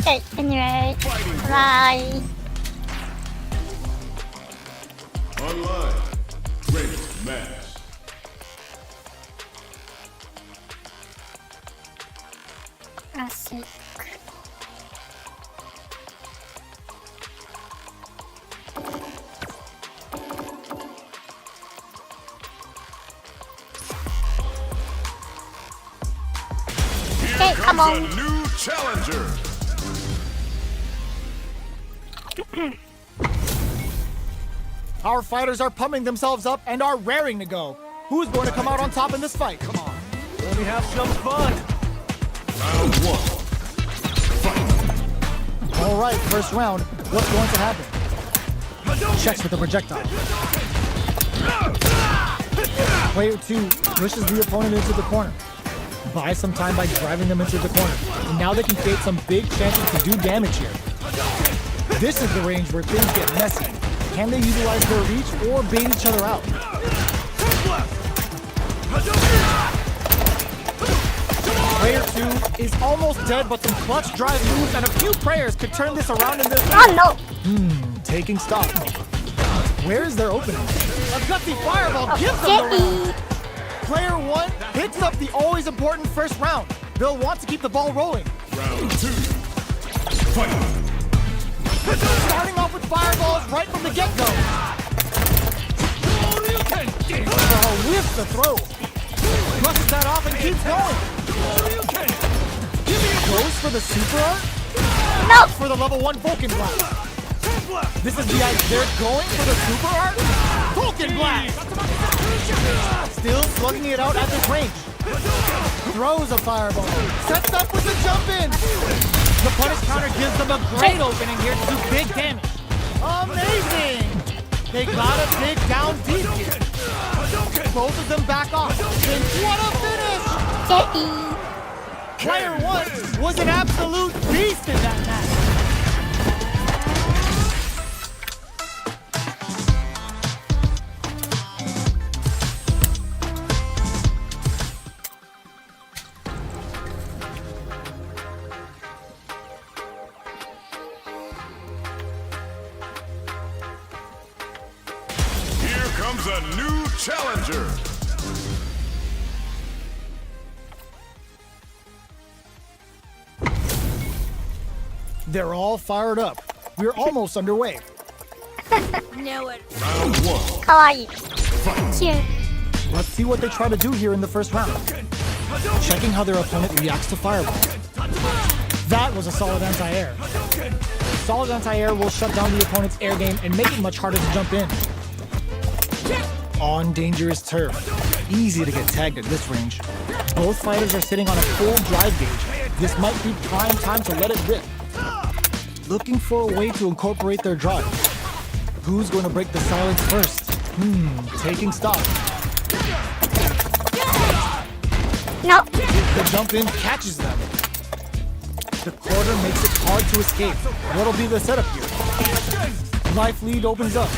Okay, anyway, bye. Online. Ready. Match. Classic. Okay, come on. A new challenger. Our fighters are pumping themselves up and are raring to go. Who's going to come out on top in this fight? Come on. Let me have some fun. Round one. Fight. All right, first round. What's going to happen? Checks with the projectile. Player 2 pushes the opponent into the corner. Buy some time by driving them into the corner. And now they can create some big chances to do damage here. This is the range where things get messy. Can they utilize their reach or bait each other out? Player 2 is almost dead, but some clutch drive moves and a few prayers could turn this around in this. Oh no! Taking stock. Where is their opening? A gutsy fireball gives them the round. Player 1 picks up the always important first round. They'll want to keep the ball rolling. Round 2. Fight. Starting off with fireballs right from the get-go. Oh, whiffs the throw. Brushes that off and keeps going. Goes for the super art. No! For the level 1 Vulcan blast. This is the idea. They're going for the super art. Vulcan blast. Still slugging it out at this range. Throws a fireball. Sets up with the jump in. The punish counter gives them a great opening here to do big damage. Amazing! They gotta dig down deep here. Both of them back off. And what a finish! Player 1 was an absolute beast in that match. Here comes a new challenger. They're all fired up. We're almost underway. No it. Round 1. Kawaii. Cute. Let's see what they try to do here in the first round. Checking how their opponent reacts to fireball. That was a solid anti-air. Solid anti-air will shut down the opponent's air game and make it much harder to jump in. On dangerous turf. Easy to get tagged at this range. Both fighters are sitting on a full drive gauge. This might be prime time to let it rip. Looking for a way to incorporate their drive. Who's going to break the silence first? Taking stock. No. The jump in catches them. The quarter makes it hard to escape. What'll be the setup here? Life lead opens up.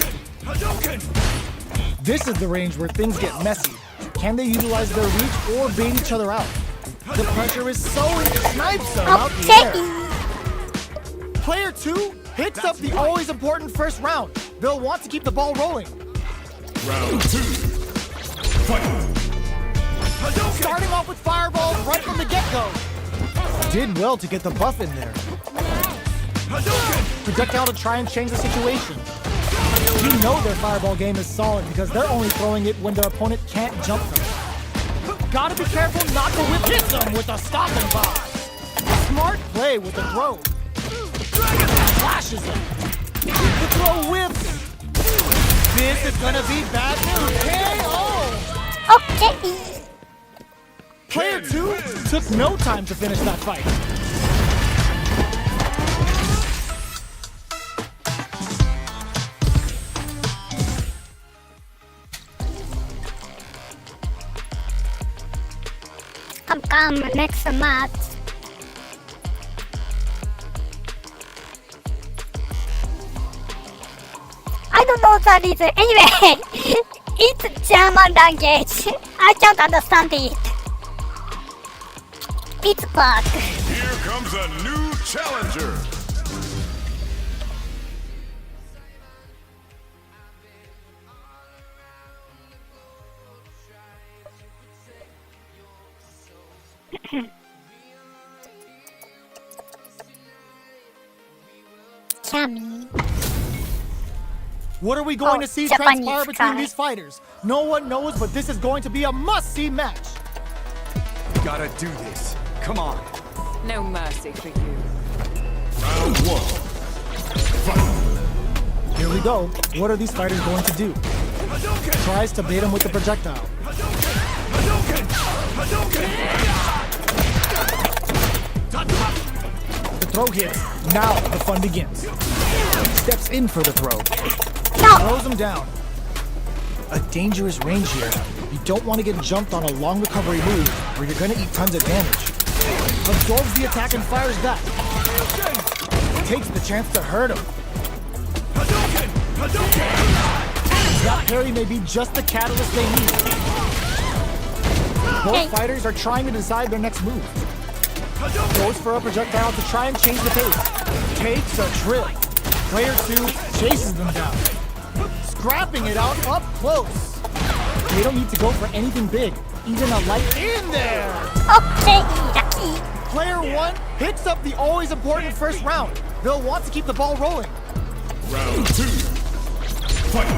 This is the range where things get messy. Can they utilize their reach or bait each other out? The pressure is so snipes them out the air. Player 2 picks up the always important first round. They'll want to keep the ball rolling. Round 2. Fight. Starting off with fireballs right from the get-go. Did well to get the buff in there. Projectile to try and change the situation. You know their fireball game is solid because they're only throwing it when their opponent can't jump them. Gotta be careful not to whip hit them with a stopping box. Smart play with the throw. Flashes him. The throw whips. This is gonna be bad news. KO! Okay. Player 2 took no time to finish that fight. Come, next match. I don't know that is anyway. It's German language. I can't understand it. It's bad. Here comes a new challenger. Kami. What are we going Oh, to see Japanese transpire between guy. these fighters? No one knows, but this is going to be a must-see match. Gotta do this. Come on. No mercy for you. Round one. Fight. Here we go. What are these fighters going to do? Tries to bait him with the projectile. The throw hits. Now the fun begins. Steps in for the throw. No. Throws him down. A dangerous range here. You don't want to get jumped on a long recovery move where you're going to eat tons of damage. Absorbs the attack and fires back. Takes the chance to hurt him. That parry may be just the catalyst they need. Both fighters are trying to decide their next move. Goes for a projectile to try and change the pace. Takes a trip. Player 2 chases them down. Scrapping it out up close. They don't need to go for anything big. Even a light in there. Okay, lucky. Player 1 picks up the always important first round. They'll want to keep the ball rolling. Round two. Fight.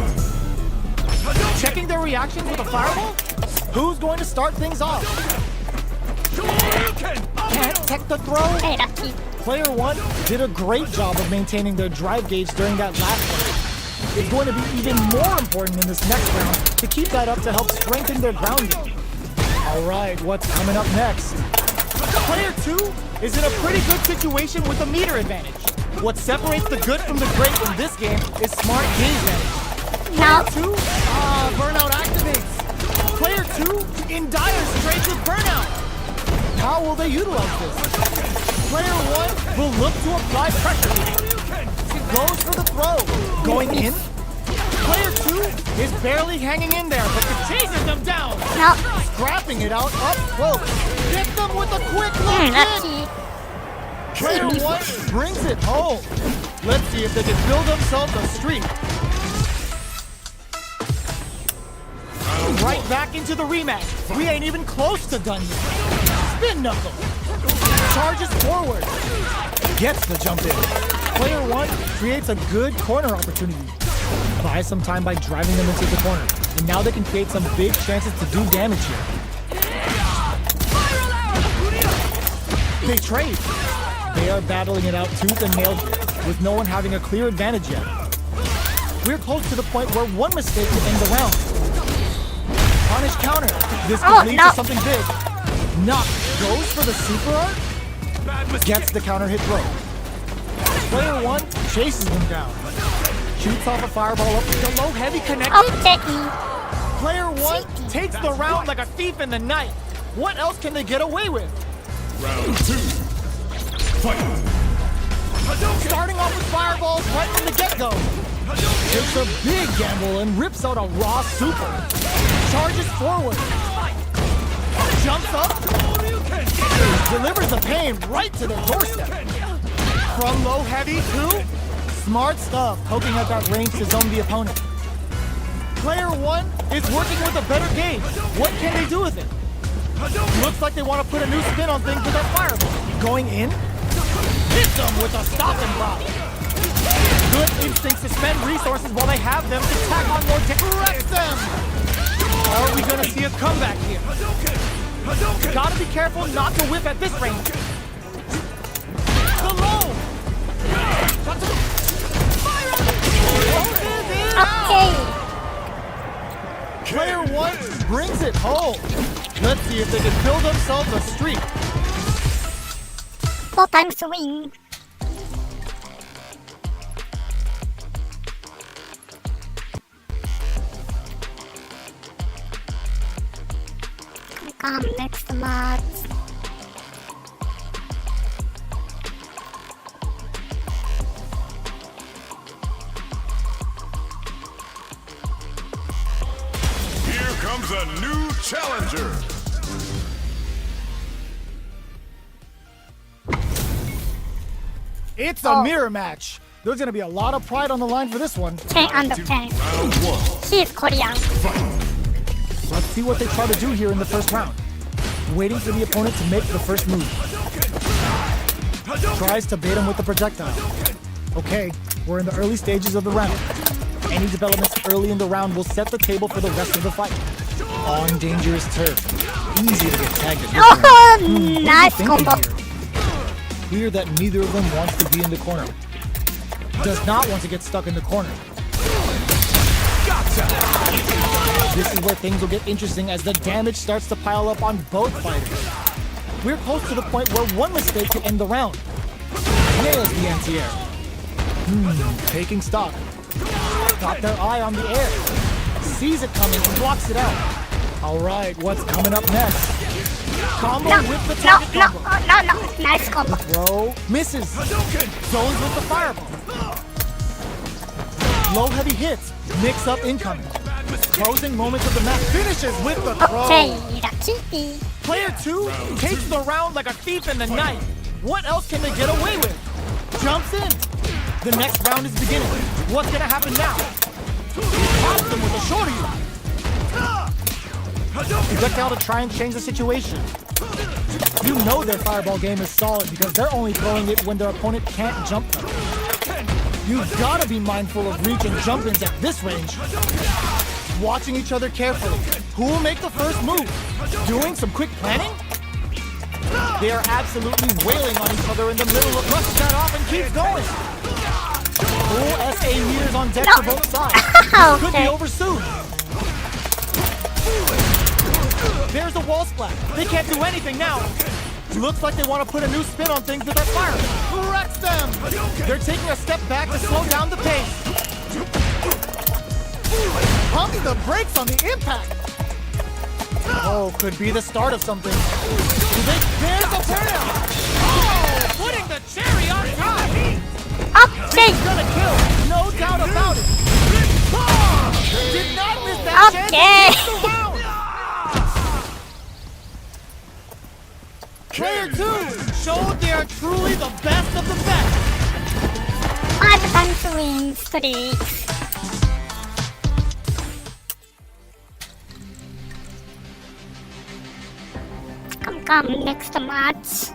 Checking their reactions with a fireball? Who's going to start things off? Can't tech the throw? Hey, lucky. Player 1 did a great job of maintaining their drive gauge during that last one. It's going to be even more important in this next round to keep that up to help strengthen their ground game. Alright, what's coming up next? Player 2 is in a pretty good situation with a meter advantage. What separates the good from the great in this game is smart gauge management. No. Player 2, burnout activates. Player 2 in dire straits with burnout. How will they utilize this? Player 1 will look to apply pressure. Goes for the throw. Going in. Player 2 is barely hanging in there, but chases them down. No. Scrapping it out up close. Get them with a quick little kick. Lucky. Player 1 brings it home. Let's see if they can build themselves a streak. Right back into the rematch. We ain't even close to done yet. Spin knuckle. Charges forward. Gets the jump in. Player 1 creates a good corner opportunity. Buys some time by driving them into the corner. And now they can create some big chances to do damage here. They trade. They are battling it out tooth and nail with no one having a clear advantage yet. We're close to the point where one mistake could end the round. Punish counter. This could lead to something big. Knock goes for the super art. Gets the counter hit throw. Player 1 chases them down. Shoots off a fireball up with the low heavy connection. Okay. Player 1 takes the round like a thief in the night. What else can they get away with? Round two. Fight. Starting off with fireballs right from the get-go. Takes a big gamble and rips out a raw super. Charges forward. Jumps up. Delivers the pain right to their doorstep. From low heavy to smart stuff, poking at that range to zone the opponent. Player 1 is working with a better gauge. What can they do with it? Looks like they want to put a new spin on things with that fireball. Going in? Hits them with a stop and block. Good instincts to spend resources while they have them to tack on more damage. Them! Are we going to see a comeback here? Gotta be careful not to whip at this range. The low! Okay. Player 1 brings it home. Let's see if they can build themselves a streak. 4-time swing. Come next match. Here comes a new challenger. It's a Oh. mirror match. There's gonna be a lot of pride on the line for this one. 10 under 10. Round one. She is Korean. Let's see what they try to do here in the first round. Waiting for the opponent to make the first move. Tries to bait him with the projectile. Okay, we're in the early stages of the round. Any developments early in the round will set the table for the rest of the fight. On dangerous turf. Easy to get tagged at this round. Oh, What are you nice thinking combo. here? Clear that neither of them wants to be in the corner. Does not want to get stuck in the corner. This is where things will get interesting as the damage starts to pile up on both fighters. We're close to the point where one mistake could end the round. Nails the anti-air. Taking stock. Got their eye on the air. Sees it coming and blocks it out. All right, what's coming up next? Combo No, with the no, target no, combo. no. Nice combo. Throw misses. Zones with the fireball. Low heavy hits. Mix up incoming. Closing moments of the match. Finishes with the throw. Okay, lucky. Player 2 takes the round like a thief in the night. What else can they get away with? Jumps in. The next round is beginning. What's gonna happen now? Pops them with a shorty. Projectile to try and change the situation. You know their fireball game is solid because they're only throwing it when their opponent can't jump them. You've gotta be mindful of reach and jump-ins at this range. Watching each other carefully. Who will make the first move? Doing some quick planning? They are absolutely wailing on each other in the middle of brushes that off and keeps going. Full SA meters on deck for both sides. Could be Okay. over soon. There's a wall splat. They can't do anything now. Looks like they want to put a new spin on things with their fire. Wrecks them. They're taking a step back to slow down the pace. Pumps the brakes on the impact. Oh, could be the start of something. There's the turnout. Oh, putting the cherry on top. Okay. He's gonna kill, no doubt about it. Oh, did not miss that chance to Okay. win the round. Player 2 showed they are truly the best of the best. 5 times win streak. Come, next match.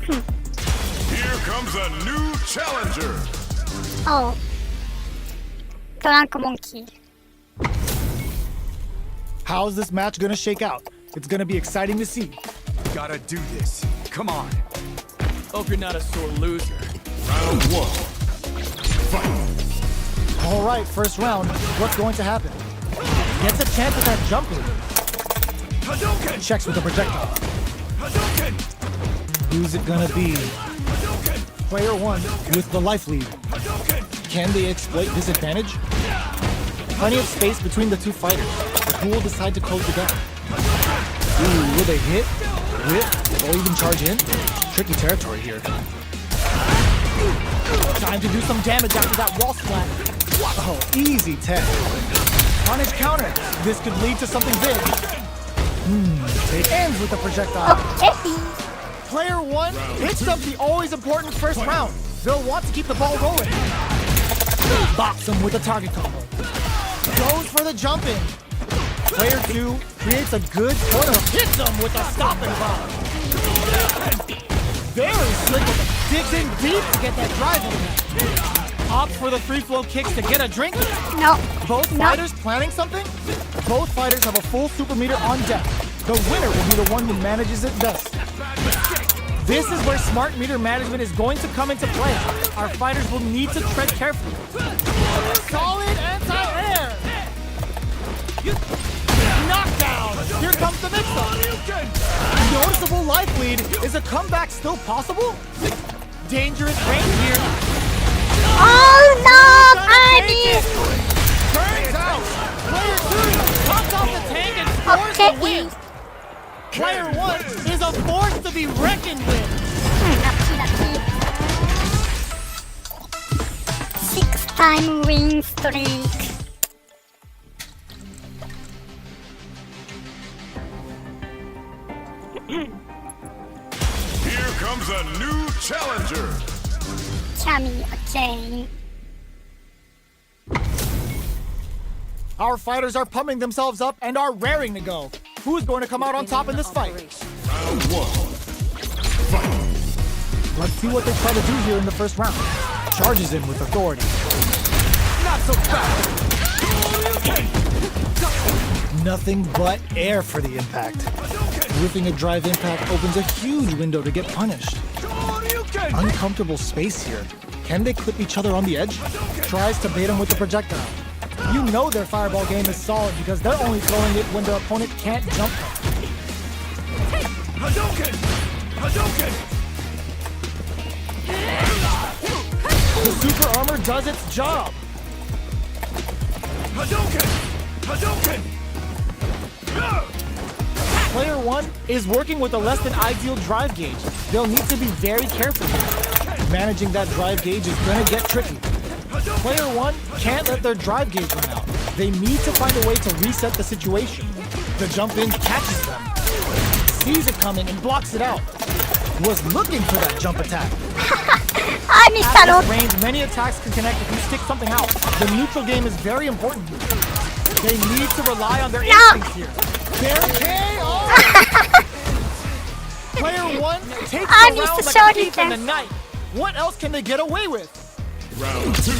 Here comes a new challenger. Oh. Drunk monkey. How's this match gonna shake out? It's gonna be exciting to see. Gotta do this. Come on. Hope you're not a sore loser. Round one. Fight. All right, first round. What's going to happen? Gets a chance at that jump lead. Checks with the projectile. Who's it gonna be? Player 1 with the life lead. Can they exploit this advantage? Plenty of space between the two fighters. But who will decide to close the gap? Ooh, will they hit, whip, or even charge in? Tricky territory here. Time to do some damage after that wall splat. Oh, easy 10. Punish counter. This could lead to something big. It ends with the projectile. Okay. Player 1 picks up the always important first round. They'll want to keep the ball rolling. Box him with a target combo. Goes for the jump in. Player 2 creates a good corner. Hits him with a stopping bomb. Very slick. Digs in deep to get that drive in. Opts for the free flow kicks to get a drink. No. Both No. fighters planning something? Both fighters have a full super meter on deck. The winner will be the one who manages it best. This is where smart meter management is going to come into play. Our fighters will need to tread carefully. Solid anti-air! Knockdown! Here comes the mix-up! Noticeable life lead. Is a comeback still possible? Dangerous range here. Oh no, Gonna take Ivy! it. Turns out, player 2 cuts off the tank and scores Okay. the win. Player 1 is a force to be reckoned with. Lucky. 6 time win streak. Here comes a new challenger. Chami or Jane. Our fighters are pumping themselves up and are raring to go. Who's going to come out on top in this fight? Round one. Fight. Let's see what they try to do here in the first round. Charges in with authority. Not so fast. Nothing but air for the impact. Whipping a drive impact opens a huge window to get punished. Uncomfortable space here. Can they clip each other on the edge? Tries to bait him with the projectile. You know their fireball game is solid because they're only throwing it when their opponent can't jump them. The super armor does its job. Player 1 is working with a less than ideal drive gauge. They'll need to be very careful here. Managing that drive gauge is gonna get tricky. Player 1 can't let their drive gauge run out. They need to find a way to reset the situation. The jump in catches them, sees it coming and blocks it out. Was looking for that jump attack. I missed that At one. this range, many attacks can connect if you stick something out. The neutral game is very important here. They need to rely on their instincts here. Their KO! Player 1 takes I the missed round the like a shot thief in the again. night. What else can they get away with? Round two.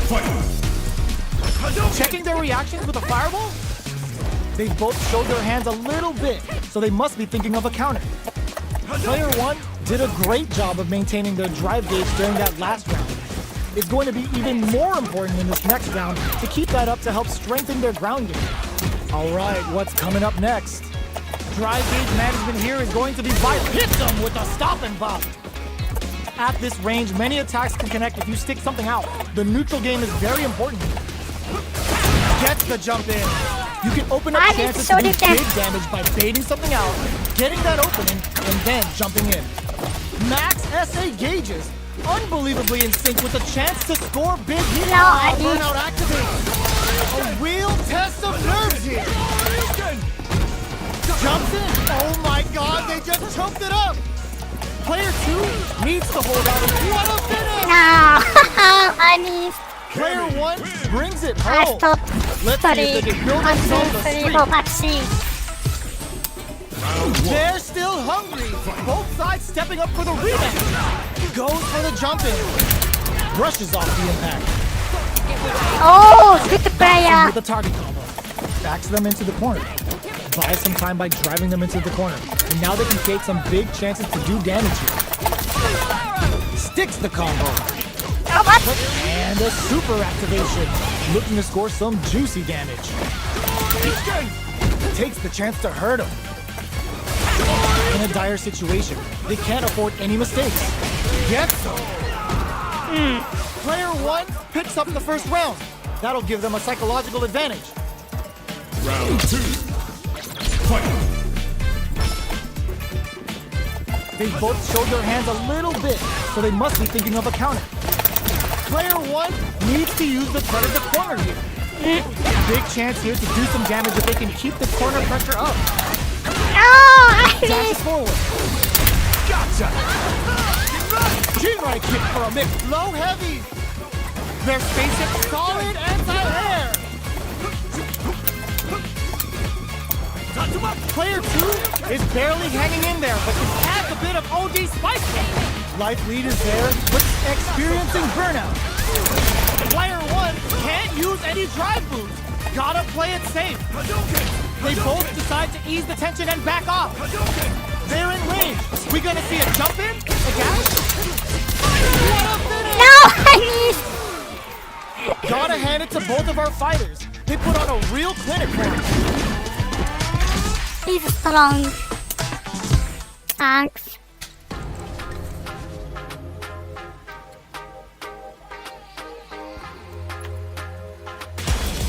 Fight. Checking their reactions with a fireball? They both showed their hands a little bit, so they must be thinking of a counter. Player 1 did a great job of maintaining their drive gauge during that last round. It's going to be even more important in this next round to keep that up to help strengthen their ground game. All right, what's coming up next? Drive gauge management here is going to be vital. Hit them with a stop and bop. At this range, many attacks can connect if you stick something out. The neutral game is very important here. Gets the jump in. You can open up I chances need to do to show big damage by baiting something out, getting that opening, and then jumping in. Max SA gauges, unbelievably in sync with a chance to score big here. No, I need- Burnout activates. A real test of nerves here. Jumps in. Oh my god, they just choked it up. Player 2 needs to hold out. What a finish! No, I missed. Player 1 brings it I home. stopped. Let's see Sorry. if they can build 1, 2, themselves a 3, streak. 4, 5, 6. Round one. They're still hungry. Both sides stepping up for the rematch. Goes for the jump in. Brushes off the impact. Oh, good player. With the target combo. Backs them into the corner. Buys some time by driving them into the corner. And now they can create some big chances to do damage here. Sticks the combo. Oh, what? And a super activation. Looking to score some juicy damage. Takes the chance to hurt him. In a dire situation, they can't afford any mistakes. Gets them. Player 1 picks up the first round. That'll give them a psychological advantage. Round two. Fight. They both showed their hands a little bit, so they must be thinking of a counter. Player 1 needs to use the threat of the corner here. Big chance here to do some damage if they can keep the corner pressure up. No, I Dashes missed. forward. Gotcha! G-right kick for a mix. Low heavy. Their spaceship solid anti-air. Player 2 is barely hanging in there, but just adds a bit of OD spice. Life lead is there, but experiencing burnout. Player 1 can't use any drive boost. Gotta play it safe. They both decide to ease the tension and back off. They're in range. We gonna see a jump in? A dash? What a finish! No, I missed. Gotta hand it to both of our fighters. They put on a real clinic for us. He's strong. Thanks.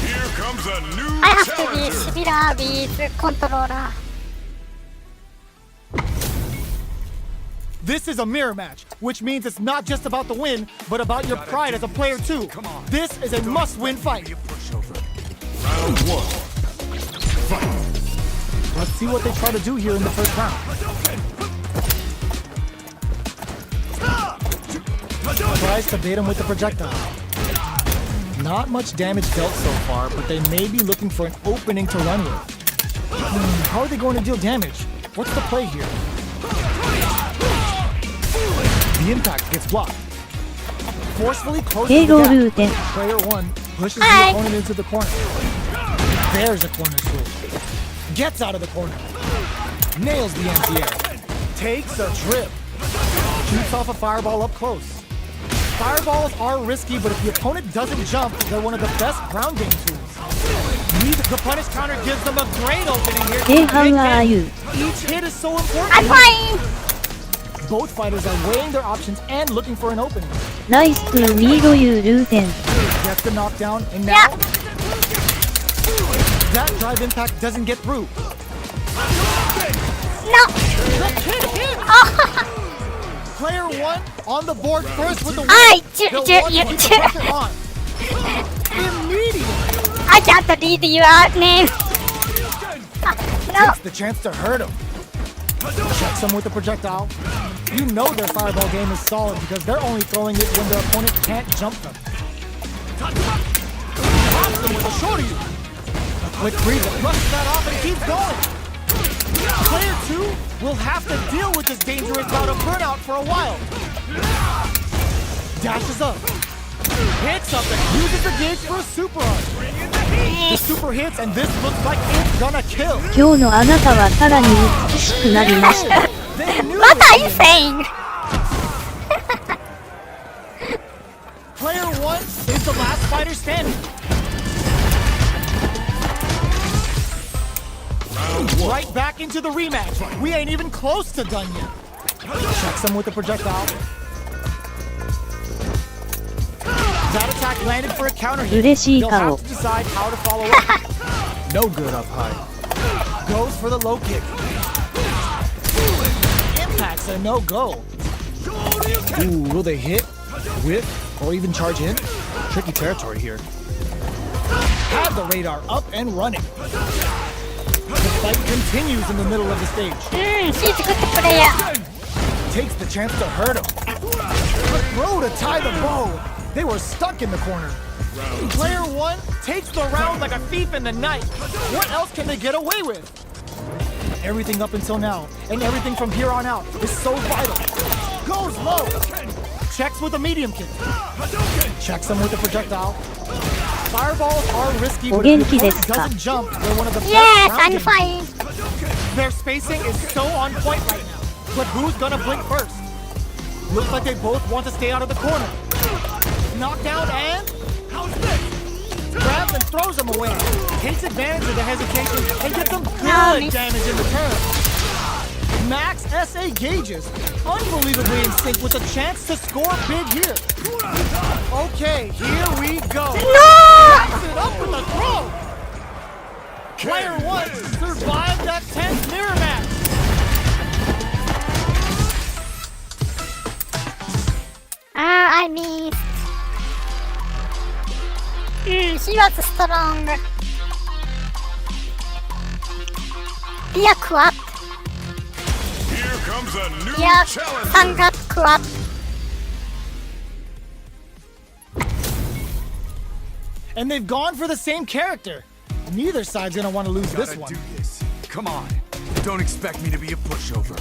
Here comes a new I have to be challenger. similar with controller. This is a mirror match, which means it's not just about the win, but about your pride as a player too. This is a must-win fight. Round 1. Fight. Let's see what they try to do here in the first round. Tries to bait him with the projectile. Not much damage dealt so far, but they may be looking for an opening to run with. How are they going to deal damage? What's the play here? The impact gets blocked. Forcefully closes the gap. Player 1 pushes the opponent into the corner. There's a corner swoop. Gets out of the corner. Nails the anti-air. Takes a trip. Shoots off a fireball up close. Fireballs are risky, but if the opponent doesn't jump, they're one of the best ground game tools. The punish counter gives them a great opening here. Hey, how are you? Each hit is so important. I'm fine. Both fighters are weighing their options and looking for an opening. Nice to meet you, ruten. Gets the knockdown, and now that drive impact doesn't get through. No. Player 1 on the board first with the win. I Immediately can't read your name. No. takes the chance to hurt him. Checks him with the projectile. You know their fireball game is solid because they're only throwing it when their opponent can't jump them. Pops them with a shorty. A quick breather, brushes that off and keeps going. Player 2 will have to deal with this dangerous bout of burnout for a while. Dashes up. Hits up and uses the gauge for a super arc. The super hits and this looks like it's gonna kill. 今日のあなたはさらに美しくなりました。 They knew What it. are you saying? Player 1 is the last fighter standing. Right back into the rematch. We ain't even close to done yet. Checks him with the projectile. That attack landed for a counter hit. 嬉しい They'll 顔 have to decide how to follow up. No good up high. Goes for the low kick. Impact's a no-go. Ooh, will they hit, whip, or even charge in? Tricky territory here. Have the radar up and running. The fight continues in the middle of the stage. She's a good player. Takes the chance to hurt him. The throw to tie the bow. They were stuck in the corner. Player 1 takes the round like a thief in the night. What else can they get away with? Everything up until now, and everything from here on out, is so vital. Goes low. Checks with a medium kick. Checks him with a projectile. Fireballs are risky, but if the opponent doesn't jump, they're one of the best Yes, ground I'm game fine. Their spacing is so on point right now. But who's gonna blink first? Looks like they both want to stay out of the corner. Knockdown and... grabs and throws him away. Takes advantage of the hesitation and gets some good damage in return. Max SA gauges. Unbelievably in sync with a chance to score big here. Okay, here we go. Wraps it up with a throw. Player 1 survived that tense mirror match. I missed. He was strong. Yeah, quad. Here comes a new Yeah, challenger. Sangat quad. And they've gone for the same character. Neither side's gonna want to lose this Gotta one. do this. Come on. Don't expect me to be a pushover.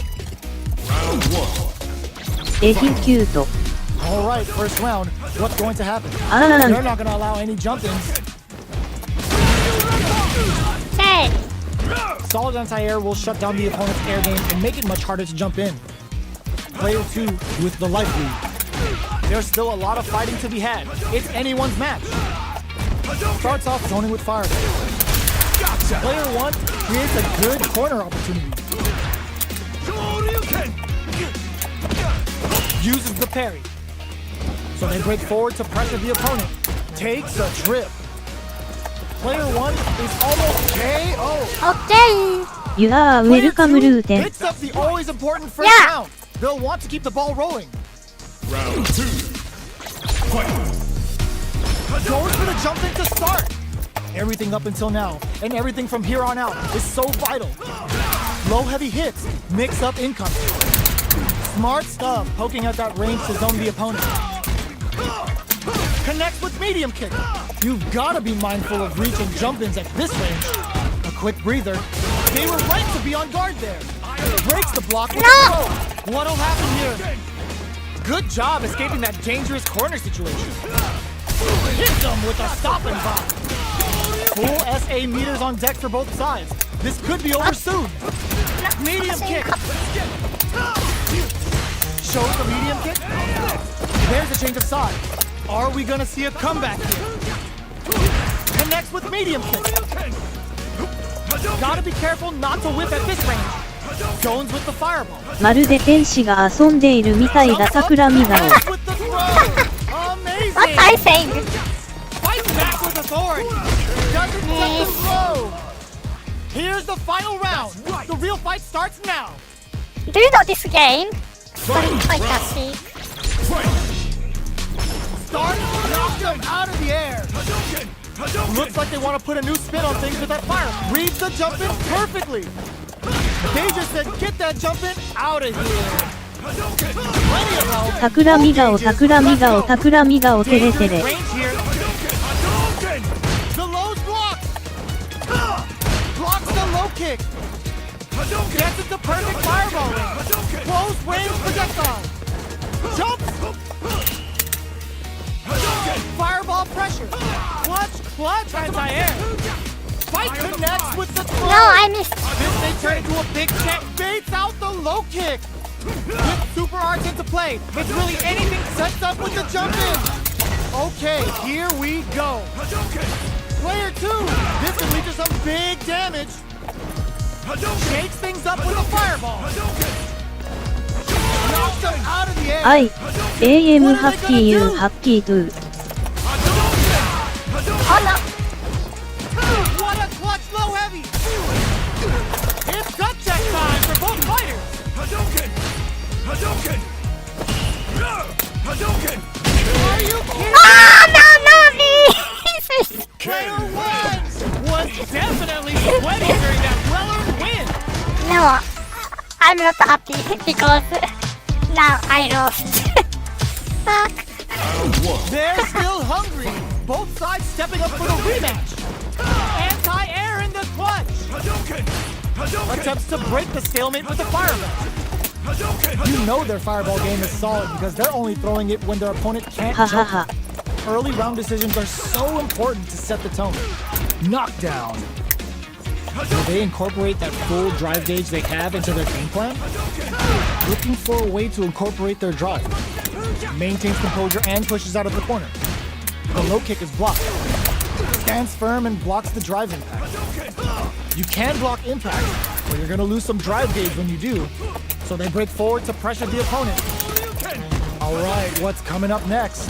Round 1. エヒキュート。 All right, first round. What's going to happen? あららら They're not gonna allow any jump-ins. Hey, Solid anti-air will shut down the opponent's air game and make it much harder to jump in. Player 2 with the life lead. There's still a lot of fighting to be had. It's anyone's match. Starts off zoning with fire. Player 1 creates a good corner opportunity. Uses the parry. So they break forward to pressure the opponent. Takes a trip. Player 1 is almost KO. okay. You are Player welcome, 2 ruten. picks up the always important first Yeah. round. They'll want to keep the ball rolling. Round 2. Fight. Going for the jump in to start. Everything up until now, and everything from here on out, is so vital. Low heavy hits, mix up incoming. Smart stuff, poking at that range to zone the opponent. Connects with medium kick. You've got to be mindful of reach and jump-ins at this range. A quick breather. They were right to be on guard there. Breaks the block with a throw. What'll happen here? Good job escaping that dangerous corner situation. Hits them with a stop and pop. Full SA meters on deck for both sides. This could be over soon. Medium kick. Shows the medium kick. There's a change of side. Are we gonna see a comeback here? Connects with medium kick. Gotta be careful not to whip at this range. Zones with the fireball. まるで天使が遊んでいるみたいだ桜見顔。 With the throw. Amazing. What I saying? Fight back with authority. Doesn't let the throw. Here's the final round. The real fight starts now. Do you know this game? はいたし。 Start, knock them out of the air. Looks like they want to put a new spin on things with that fire. Reads the jump in perfectly. They just said, get that jump in out of here. Plenty of help. 桜見顔桜見顔桜見顔テレテレ。 Range here. The low's blocked. Blocks the low kick. Gets it to perfect fireball range. Close range projectile. Jumps. Fireball pressure. Clutch, anti-air. Fight connects with the throw. No, I missed. This may turn into a big check. Baits out the low kick. With super arts into play, it's really anything sets up with the jump in. Okay, here we go. Player 2. This could lead to some big damage. Shakes things up with a fireball. Knocks them out of the air. はい。AM ハッキー U ハッキートゥ。 Oh no. What a clutch low heavy. It's gut check time for both fighters. Are you kidding? Oh no, please. Player 1 was definitely sweating during that well-earned win. No, I'm not happy because now I lost. Fuck. They're still hungry. Both sides stepping up for the rematch. Anti-air in the clutch. Attempts to break the stalemate with the fireball. You know their fireball game is solid because they're only throwing it when their opponent can't はは jump. は。 Early round decisions are so important to set the tone. Knockdown. Will they incorporate that full drive gauge they have into their game plan? Looking for a way to incorporate their drive. Maintains composure and pushes out of the corner. The low kick is blocked. Stands firm and blocks the drive impact. You can block impact, but you're gonna lose some drive gauge when you do. So they break forward to pressure the opponent. Alright, what's coming up next?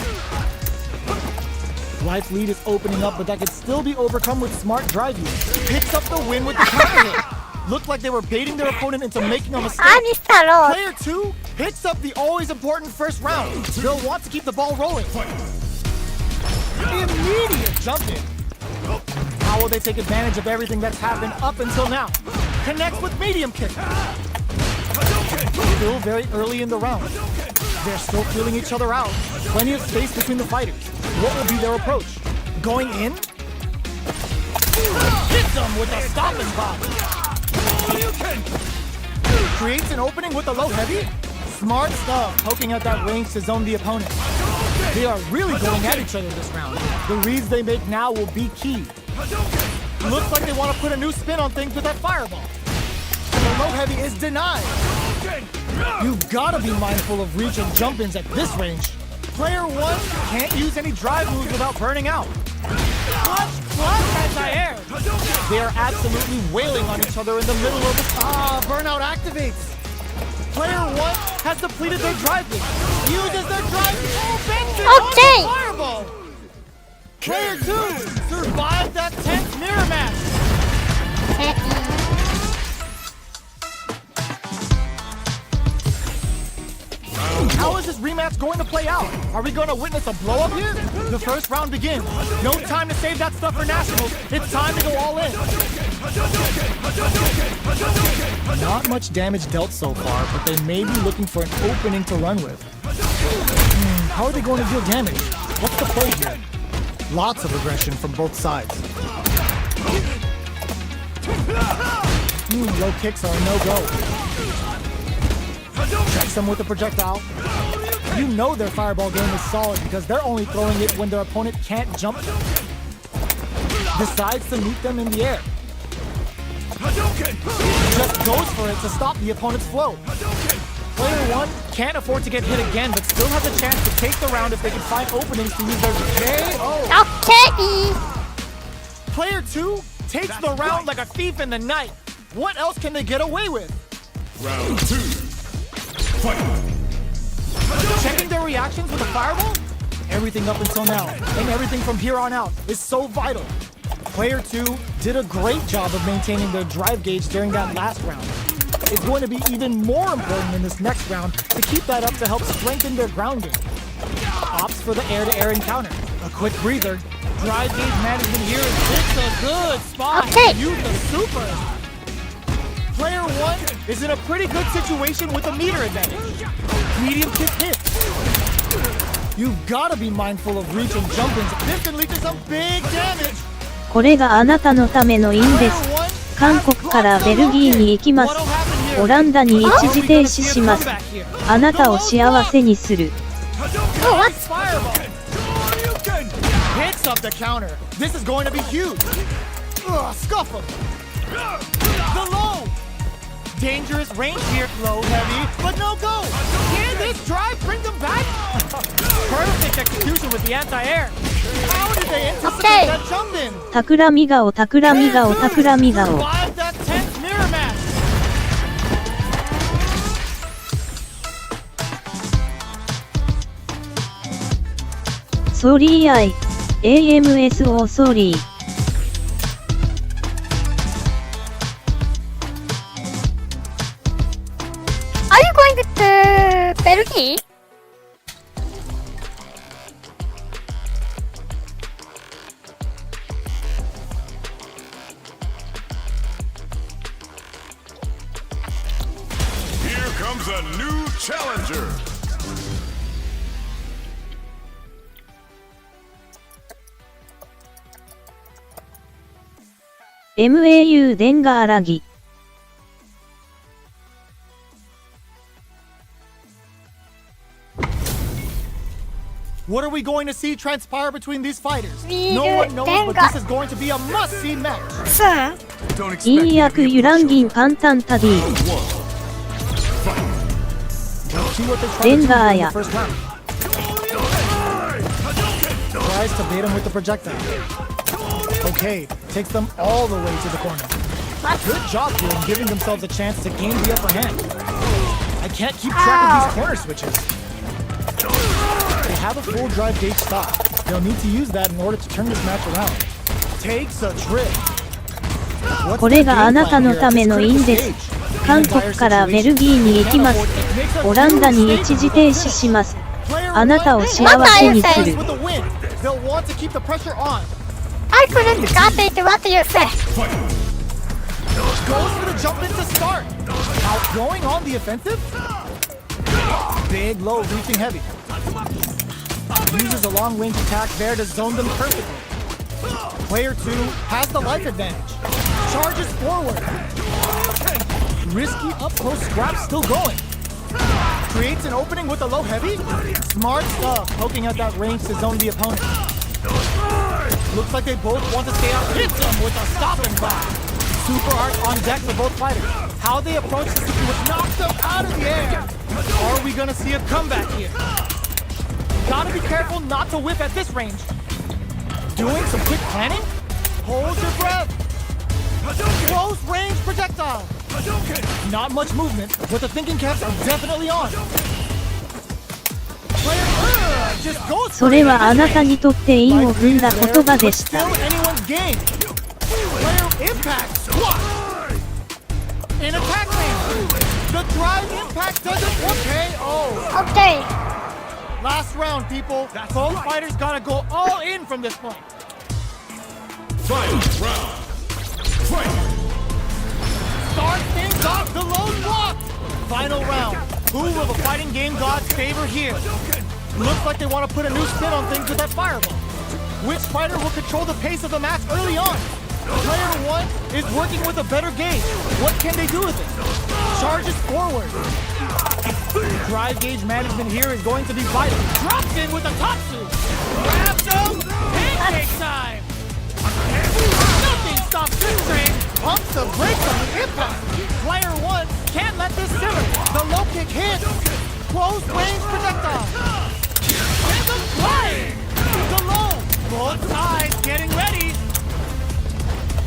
Life lead is opening up, but that could still be overcome with smart drive use. Picks up the win with the counter hit. Looked like they were baiting their opponent into making a mistake. I missed a lot. Player 2 picks up the always important first round. They'll want to keep the ball rolling. Immediate jump in. How will they take advantage of everything that's happened up until now? Connects with medium kick. Still very early in the round. They're still feeling each other out. Plenty of space between the fighters. What will be their approach? Going in? Hits them with a stop and pop. Creates an opening with a low heavy. Smart stuff, poking at that range to zone the opponent. They are really going at each other this round. The reads they make now will be key. Looks like they want to put a new spin on things with that fireball. The low heavy is denied. You've got to be mindful of reach and jump-ins at this range. Player 1 can't use any drive moves without burning out. Clutch anti-air. They are absolutely wailing on each other in the middle of the... burnout activates. Player 1 has depleted their drive lead. Uses their drive... Okay. Fireball. Player 2 survived that tense mirror match. this rematch going to play out? Are we going to witness a blow-up here? The first round begins. No time to save that stuff for nationals. It's time to go all in. Not much damage dealt so far, but they may be looking for an opening to run with. How are they going to deal damage? What's the play here? Lots of aggression from both sides. Low kicks are a no-go. Checks them with a projectile. You know their fireball game is solid because they're only throwing it when their opponent can't jump them. Decides to meet them in the air. Just goes for it to stop the opponent's flow. Player 1 can't afford to get hit again, but still has a chance to take the round if they can find openings to use their KO. Okay. Player 2 takes the round like a thief in the night. What else can they get away with? Round 2. Fight. Checking their reactions with a fireball? Everything up until now, and everything from here on out, is so vital. Player 2 did a great job of maintaining their drive gauge during that last round. It's going to be even more important in this next round to keep that up to help strengthen their ground game. Opts for the air-to-air encounter. A quick breather. Drive gauge management here is just a good spot to use the super. Player 1 is in a pretty good situation with a meter advantage. Medium kick hits. You've got to be mindful of reach and jump-ins. This can lead to some big damage. これがあなたのためのインです。韓国からベルギーに行きます。オランダに一時停止します。あなたを幸せにする。Hits up the counter. This is going to be huge. Scuff him. The low. Dangerous range here. Low heavy, but no go. Can this drive bring them back? Perfect execution with the anti-air. How did they anticipate that jump in? 企み顔、企み顔、企み顔。Survive that tense mirror match. Sorry I. AMSO sorry. Are you going to Belgium? Here comes a new challenger. MAU デンガーラギ。What are we going to see transpire between these fighters? We No one knows, but Denga. this is going to be a must-see match. Sir. Don't expect 陰 me to 薬 be a ユランギン pushover. 簡単タディ。 See what they try to do Denga in ya. the first round. Tries to bait him with the projectile. Okay, takes them all the way to the corner. Good job here in giving themselves a chance to gain the upper hand. I can't keep track of these corner switches. They have a full drive gauge stop. They'll need to use that in order to turn this match around. Takes a trip. What's こ their れが game あなた plan の here た at め this のイン critical です。 stage? 韓国からベルギーに行きます。オランダに一時停止します。あなたを幸せにする。 They'll want to keep the pressure on. I couldn't get it. What you say? Goes for the jump in to start. Outgoing on the offensive. Big low reaching heavy. Uses a long range attack there to zone them perfectly. Player 2 has the life advantage. Charges forward. Risky up close scrap still going. Creates an opening with a low heavy. Smart stuff, poking at that range to zone the opponent. Looks like they both want to stay out. Hits him with a stopping block. Super art on deck for both fighters. How they approach the situation knocks them out of the air. Are we gonna see a comeback here? Gotta be careful not to whip at this range. Doing some quick planning? Hold your breath. Close range projectile. Not much movement, but the thinking caps are definitely on. Player just goes それはあなたにとって韻を踏んだ言葉でした。 Still anyone's game. Player impact squat. In attack range. The drive impact doesn't KO. Okay. Last round, people. Both fighters gotta go all in from this point. Final round. Fight! Start things off the lone block. Final round. Who will the fighting game gods favor here? Looks like they want to put a new spin on things with that fireball. Which fighter will control the pace of the match early on? Player 1 is working with a better gauge. What can they do with it? Charges forward. Drive gauge management here is going to be vital. Drops in with a Tatsu. Grabs him. Pancake time. Nothing stops this train. Pumps the brakes on the impact. Player 1 can't let this simmer. The low kick hits. Close range projectile. And the flying. The low. Both sides getting ready.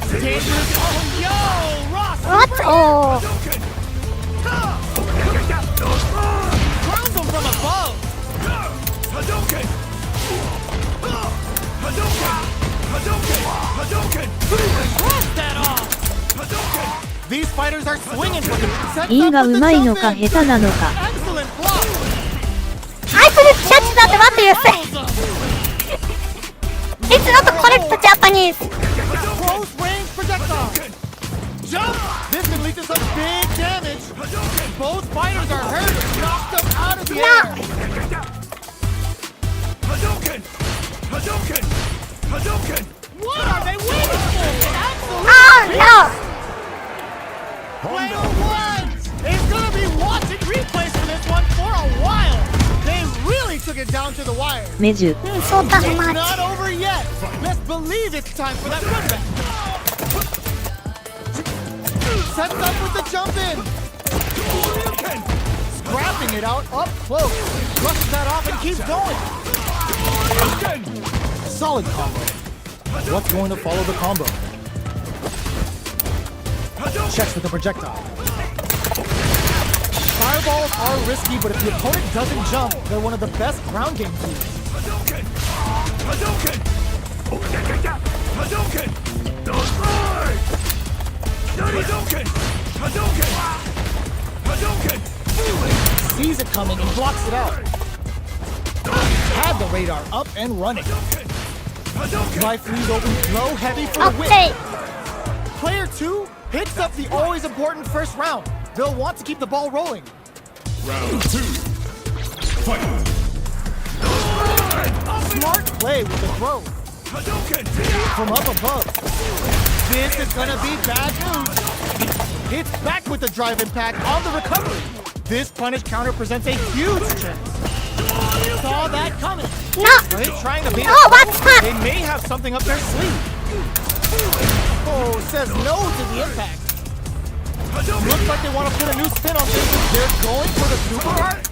Dangerous. Oh, yo, Ross. What? Oh. Grounds him from above. Hadouken! Hadouken! Hadouken! Cross that off. These fighters are swinging for the set 韻がうまいのか下手なのか。 Excellent block. I couldn't catch that. What do you say? It's not correct Japanese. Close range projectile. Jump. This can lead to some big damage. Both fighters are hurt. Knocked them out of the air. Hadouken! Hadouken! Hadouken! What are they waiting for? Absolutely. Oh no! Player 1 is gonna be watching replays for this one for a while. They really took it down to the wire. メジュ。 So that It's much. not over yet. Let's believe it's time for that run back. Sets up with the jump in. Scrapping it out up close. Brushes that off and keeps going. Solid combo. What's going to follow the combo? Checks with the projectile. Fireballs are risky, but if the opponent doesn't jump, they're one of the best ground game tools. Hadouken! Hadouken! Hadouken! Hadouken! Hadouken! Hadouken! Sees it coming and blocks it out. Had the radar up and running. Life leads open low heavy for the win. Okay. Player 2 picks up the always important first round. They'll want to keep the ball rolling. Round 2. Fight! Smart play with the throw. Hadouken! From up above. This is gonna be bad news. Hits back with the drive impact on the recovery. This punish counter presents a huge chance. Saw that coming. No. Are they trying to beat Oh, what's that? They may have something up their sleeve. Oh, says no to the impact. Looks like they want to put a new spin on things. They're going for the super art.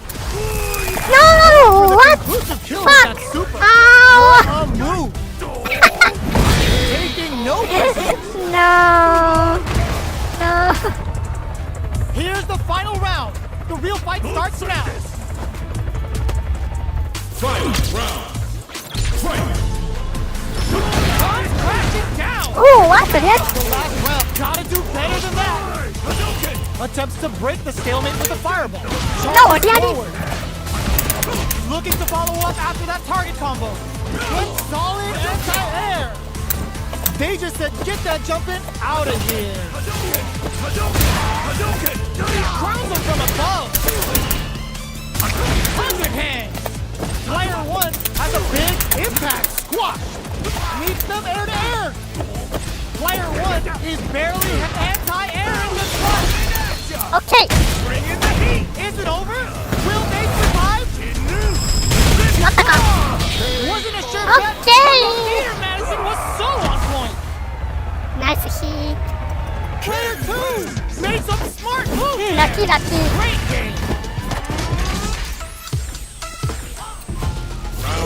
No. What? Conclusive kill with Fuck. that super. Ow. What a move. Taking no prisoners. No. No. Here's the final round. The real fight starts now. Final round. Fight! Comes crashing down. Oh, what's that? The last round. Gotta do better than that. Attempts to break the stalemate with a fireball. No, Charges Daddy. forward. Looking to follow up after that target combo. Good solid anti-air. They just said, get that jump in out of here. Crowns him from above. 100 hands. Player 1 has a big impact. Squash. Meets them air to air. Player 1 is barely anti-air in this one. Okay. Bring in the heat. Is it over? Will they survive? Wasn't a sure bet. Okay. Peter Madison was so on point. Nice hit. Player 2 made some smart moves. Lucky. Great game.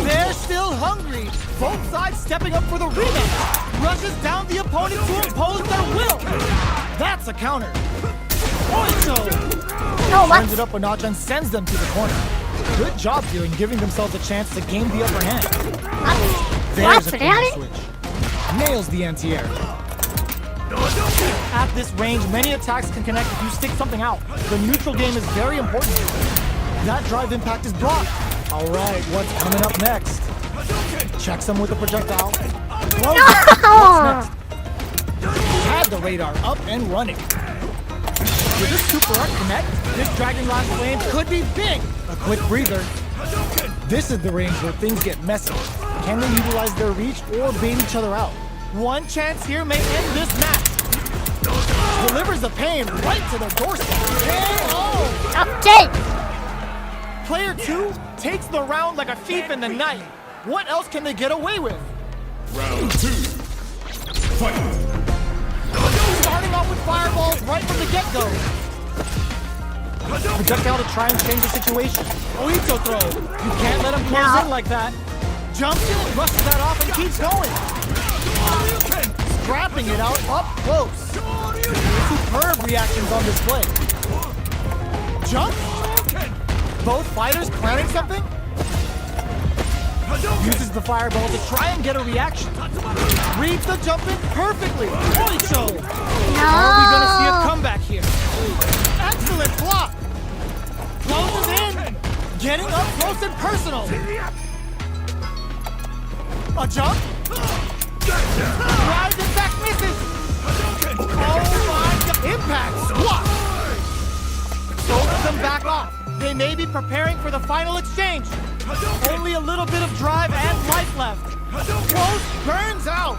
They're still hungry. Both sides stepping up for the rematch. Rushes down the opponent to impose their will. That's a counter. Oito No, what? turns it up a notch and sends them to the corner. Good job here in giving themselves a chance to gain the upper hand. There's a corner Really? switch. Nails the anti-air. At this range, many attacks can connect if you stick something out. The neutral game is very important. That drive impact is blocked. All right, what's coming up next? Checks him with a projectile. Throws No! it. What's next? Had the radar up and running. With this super art connect, this Dragon Last Flame could be big. A quick breather. This is the range where things get messy. Can they utilize their reach or bait each other out? One chance here may end this match. Delivers the pain right to the doorstep. KO! Okay. Player 2 takes the round like a thief in the night. What else can they get away with? Round 2. Fight. Starting off with fireballs right from the get-go. Projectile to try and change the situation. Oito throw. You can't let him close in like that. Jumps in, rushes that off, and keeps going. Scrapping it out up close. Superb reactions on display. Jump. Both fighters planning something. Uses the fireball to try and get a reaction. Reads the jump in perfectly. Oito. Are we going to see a comeback here? Excellent block. Closes in. Getting up close and personal. A jump. Drives and back misses. Oh my God. Impact squat. Throws them back off. They may be preparing for the final exchange. Only a little bit of drive and life left. Close burns out.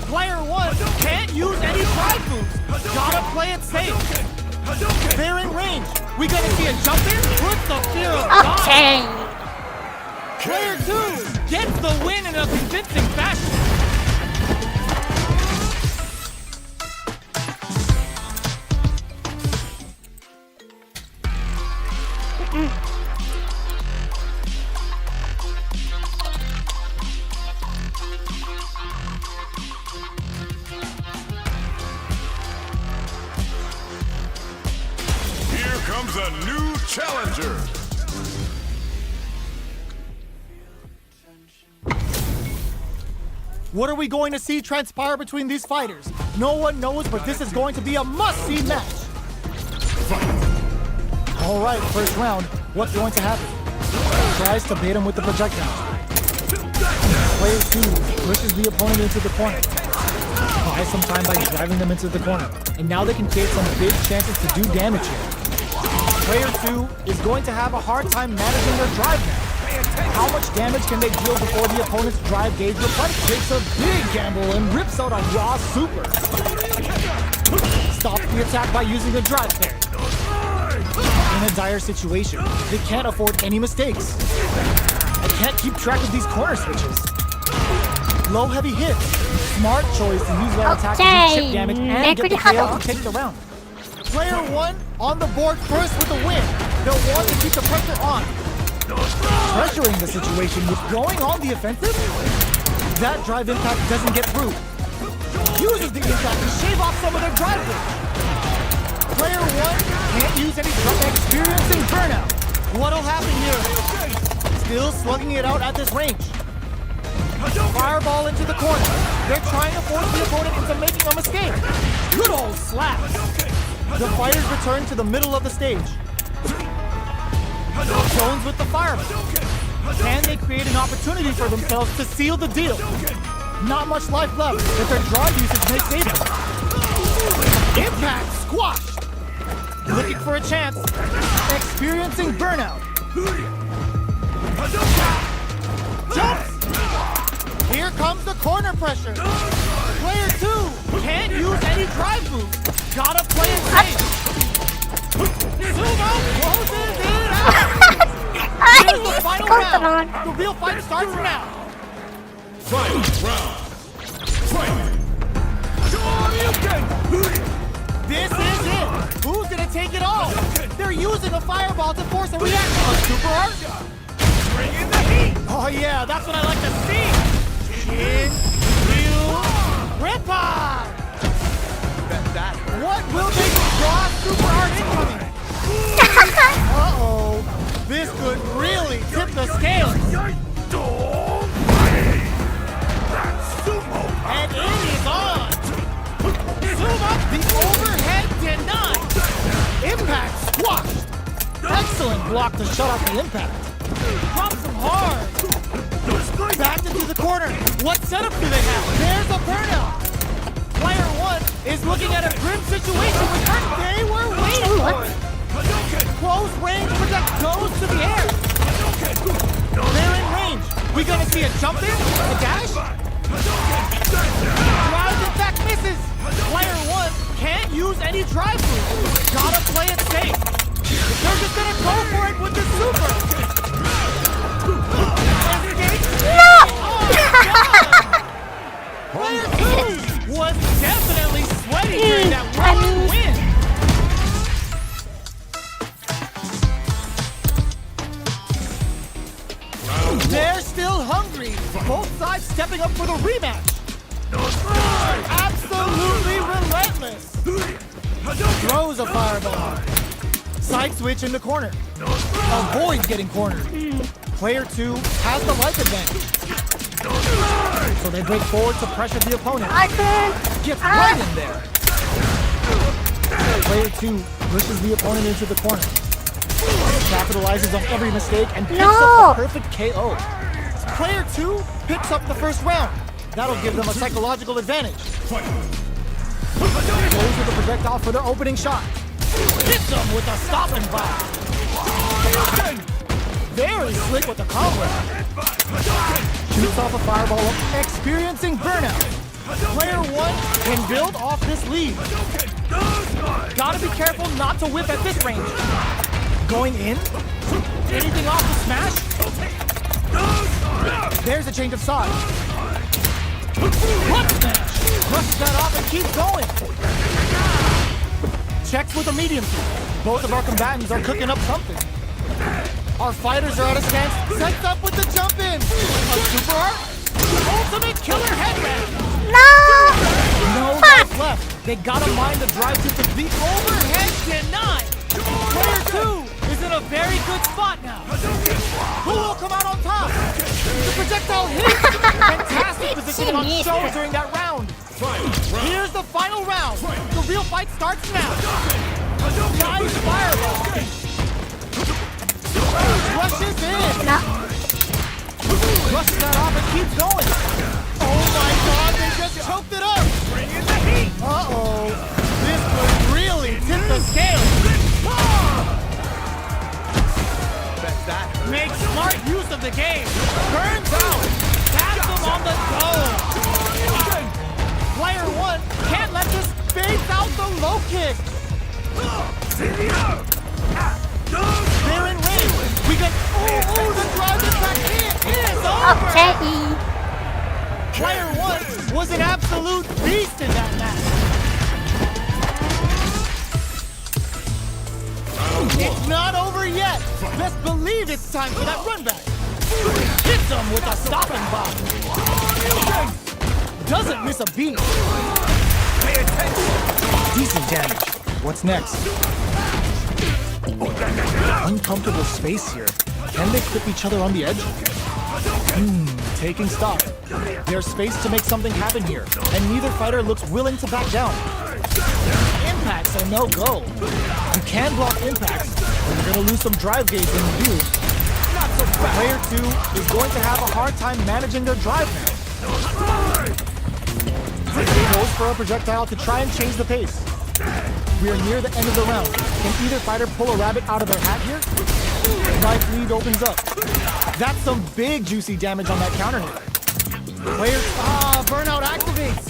Player 1 can't use any drive moves. Gotta play it safe. They're in range. We gonna see a jump in? Put the fear of God. Okay. Player 2 gets the win in a convincing fashion. Here comes a new challenger. What are we going to see transpire between these fighters? No one knows, but this is going to be a must-see match. All right, first round. What's going to happen? Tries to bait him with the projectile. Player 2 pushes the opponent into the corner. Buys some time by driving them into the corner. And now they can create some big chances to do damage here. Player 2 is going to have a hard time managing their drive now. How much damage can they deal before the opponent's drive gauge replenishes? Takes a big gamble and rips out a raw super. Stops the attack by using a drive parry. In a dire situation, they can't afford any mistakes. I can't keep track of these corner switches. Low heavy hits. Smart choice to use that attack to do chip damage and get the KO to take the round. Player 1 on the board first with the win. They'll want to keep the pressure on. Pressuring the situation with going on the offensive. That drive impact doesn't get through. Uses the impact to shave off some of their drive damage. Player 1 can't use any jump experience in burnout. What'll happen here? Still slugging it out at this range. Fireball into the corner. They're trying to force the opponent into making a mistake. Good old slaps. The fighters return to the middle of the stage. Jones with the fireball. Can they create an opportunity for themselves to seal the deal? Not much life left, but their drive usage may save them. Impact squashed. Looking for a chance. Experiencing burnout. Jumps. Here comes the corner pressure. Player 2 can't use any drive moves. Gotta play it safe. Sumo closes it out. Here's the final round. The real fight starts now. Final round. Fight. This is it. Who's gonna take it all? They're using a fireball to force a reaction. A super art? Bring in the heat. Oh yeah, that's what I like to see. Shin, Ryu, Ripper. What will they draw? Super art incoming. Uh-oh. This could really tip the scales. And it is on. Zoom up the overhead denied. Impact squashed. That's Excellent block to shut out the impact. Drops him hard. Back into the corner. What setup do they have? There's a burnout. Player 1 is looking at a grim situation with what they were waiting for. Close range project goes to the air. They're in range. We gonna see a jump in? A dash? Drive in fact misses. Player 1 can't use any drive move. Gotta play it safe. They're just gonna go for it with the super. No! Player 2 was definitely sweaty during that one win. They're still hungry. Both sides stepping up for the rematch. Absolutely relentless. Throws a fireball. Side switch in the corner. Avoids getting cornered. Player 2 has the life advantage. So they break forward to pressure the opponent. I could. Gets right in there. Player 2 pushes the opponent into the corner. Capitalizes on every mistake and picks up the perfect KO. Player 2 picks up the first round. That'll give them a psychological advantage. Goes with the projectile for their opening shot. Hits them with a stopping block. Very slick with the combo. Shoots off a fireball, experiencing burnout. Player 1 can build off this lead. Gotta be careful not to whip at this range. Going in? Anything off the smash? There's a change of sides. What smash? Brushes that off and keeps going. Checks with a medium kick. Both of our combatants are cooking up something. Our fighters are at a stance. Sets up with the jump in. A super art? Ultimate killer headband. No life left. They gotta mine the drive to the overhead denied. Player 2 is in a very good spot now. Who will come out on top? The projectile hits. Fantastic positioning on show during that round. Here's the final round. The real fight starts now. Nice fireball. Rushes in. Rushes that off and keeps going. Oh my god, they just choked it up. Uh-oh. This could really tip the scale. Makes smart use of the game. Burns out. Taps him on the toe. Player 1 can't let this fade out the low kick. They're in range. We got. Oh, the drive impact is over. Okay. Player 1 was an absolute beast in that match. It's not over yet. Best believe it's time for that run back. Hits him with a stopping block. Doesn't miss a beat. Pay attention. Decent damage. What's next? Uncomfortable space here. Can they clip each other on the edge? Taking stock. There's space to make something happen here, and neither fighter looks willing to back down. Impacts are no go. You can block impacts, but you're gonna lose some drive gauge when you do. Not so fast. Player 2 is going to have a hard time managing their drive now. Goes for a projectile to try and change the pace. We are near the end of the round. Can either fighter pull a rabbit out of their hat here? Life lead opens up. That's some big juicy damage on that counter hit. Player burnout activates.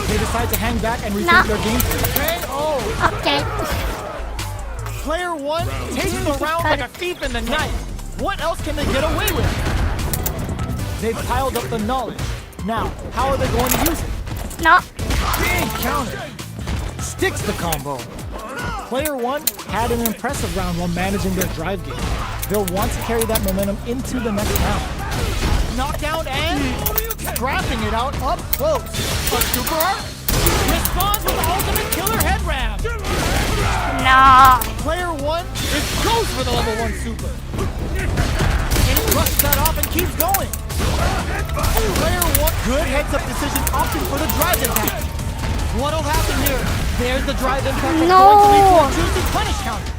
They decide to hang back and retake their game. Okay. Player 1 takes the round like a thief in the night. What else can they get away with? They've piled up the knowledge. Now, how are they going to use it? No. Big counter. Sticks the combo. Player 1 had an impressive round while managing their drive game. They'll want to carry that momentum into the next round. Knockdown and scrapping it out up close. A super art responds with the ultimate killer head ram. No. Player 1 goes for the level 1 super. And brushes that off and keeps going. Player 1, good heads-up decision opting for the drive impact. What'll happen here? There's the drive impact. No. Going to lead to a juicy punish counter.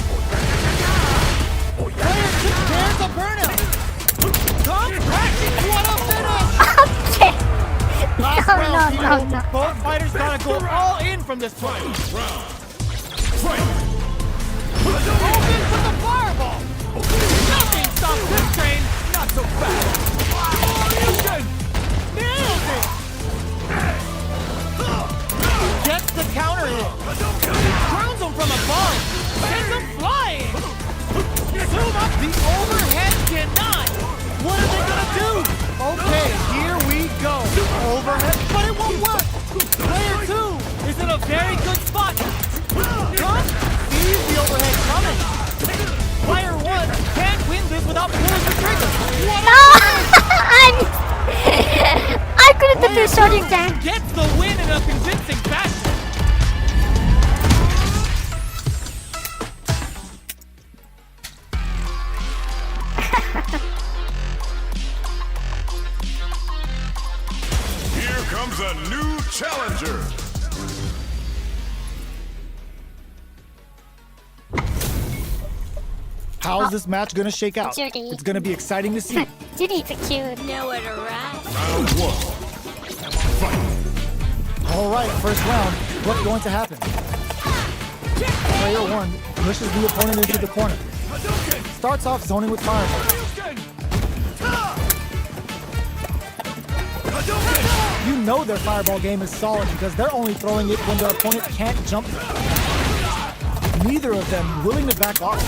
Oh no. Both fighters gotta go all in from this point. Round. Fight. Open with the fireball. Nothing stops this train. Not so fast. Nails it. Gets the counter hit. Grounds him from above. Sends him flying. Zoom up the overhead deny. What are they gonna do? Okay, here we go. Overhead, but it won't work. Player 2 is in a very good spot. Gun sees the overhead coming. Player 1 can't win this without pulling the trigger. No! I couldn't do shooting there. Gets the win in a convincing fashion. Here comes a new challenger. How's this match gonna shake out? Judy. It's gonna be exciting to see. Judy's cute. Nowhere to run. Round 1. Fight. All right, first round. What's going to happen? Player 1 pushes the opponent into the corner. Starts off zoning with fireball. You know their fireball game is solid because they're only throwing it when their opponent can't jump them. Neither of them willing to back off.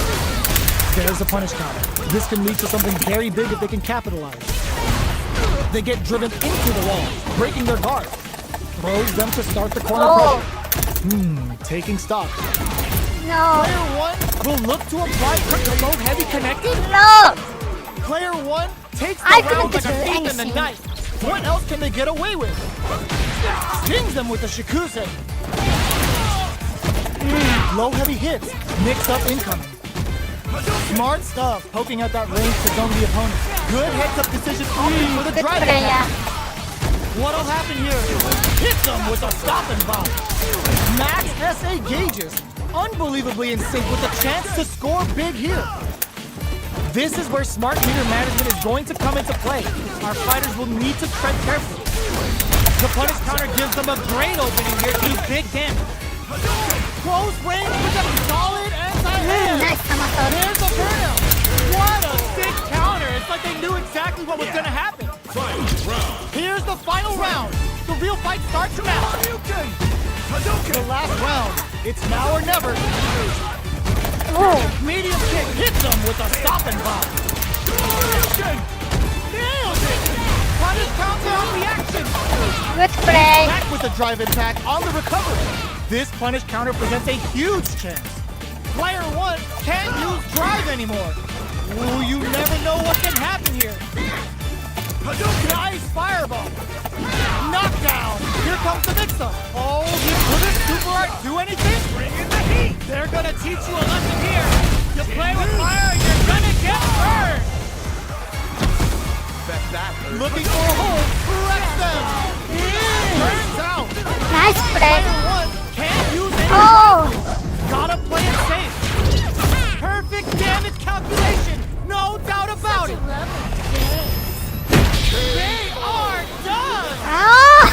There's a punish counter. This can lead to something very big if they can capitalize. They get driven into the wall, breaking their guard. Throws them to start the corner Oh. pressure. Taking stock. No. Player 1 will look to apply the low heavy connected. No. Player 1 takes the I round couldn't like a do thief in the anything. night. What else can they get away with? Stings them with the shikusen. Low heavy hits, mix up incoming. Smart stuff, poking at that range to zone the opponent. Good heads up decision opting for the Good drive play, attack. yeah. What'll happen here? Hit them with a stop and bomb. Max SA gauges, unbelievably in sync with a chance to score big here. This is where smart meter management is going to come into play. Our fighters will need to tread carefully. The punish counter gives them a great opening here to do big damage. Close range with a solid anti-air. Nice, Amato. There's a burnout. What a sick counter. It's like they knew exactly what was going to happen. Final round. Here's the final round. The real fight starts now. The last round. It's now or never. Oh. Medium kick hits them with a stop and bomb. Nailed it. Punish counter on the action. Good play. Back with the drive attack on the recovery. This punish counter presents a huge chance. Player 1 can't use drive anymore. Ooh, you never know what can happen here. Nice fireball. Knockdown. Here comes the mix-up. Oh, will this super art do anything? Bring in the heat. They're gonna teach you a lesson here. You play with fire, you're gonna get burned. Looking for a hole. Wrecks them. Turns out. Nice play. Player 1 can't use any. Oh. Gotta play it safe. Perfect damage calculation. No doubt about it. They are done. Oh.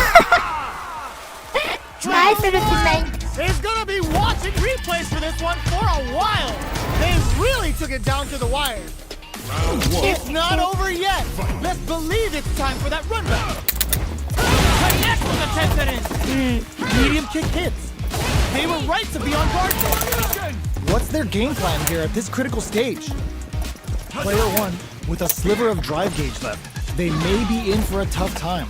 Nice ultimate. Is gonna be watching replays for this one for a while. They really took it down to the wire. Round 1. It's not over yet. Let's believe it's time for that run back. Connect with the 10 seconds. Medium kick hits. They were right to be on guard. What's their game plan here at this critical stage? Player 1 with a sliver of drive gauge left. They may be in for a tough time.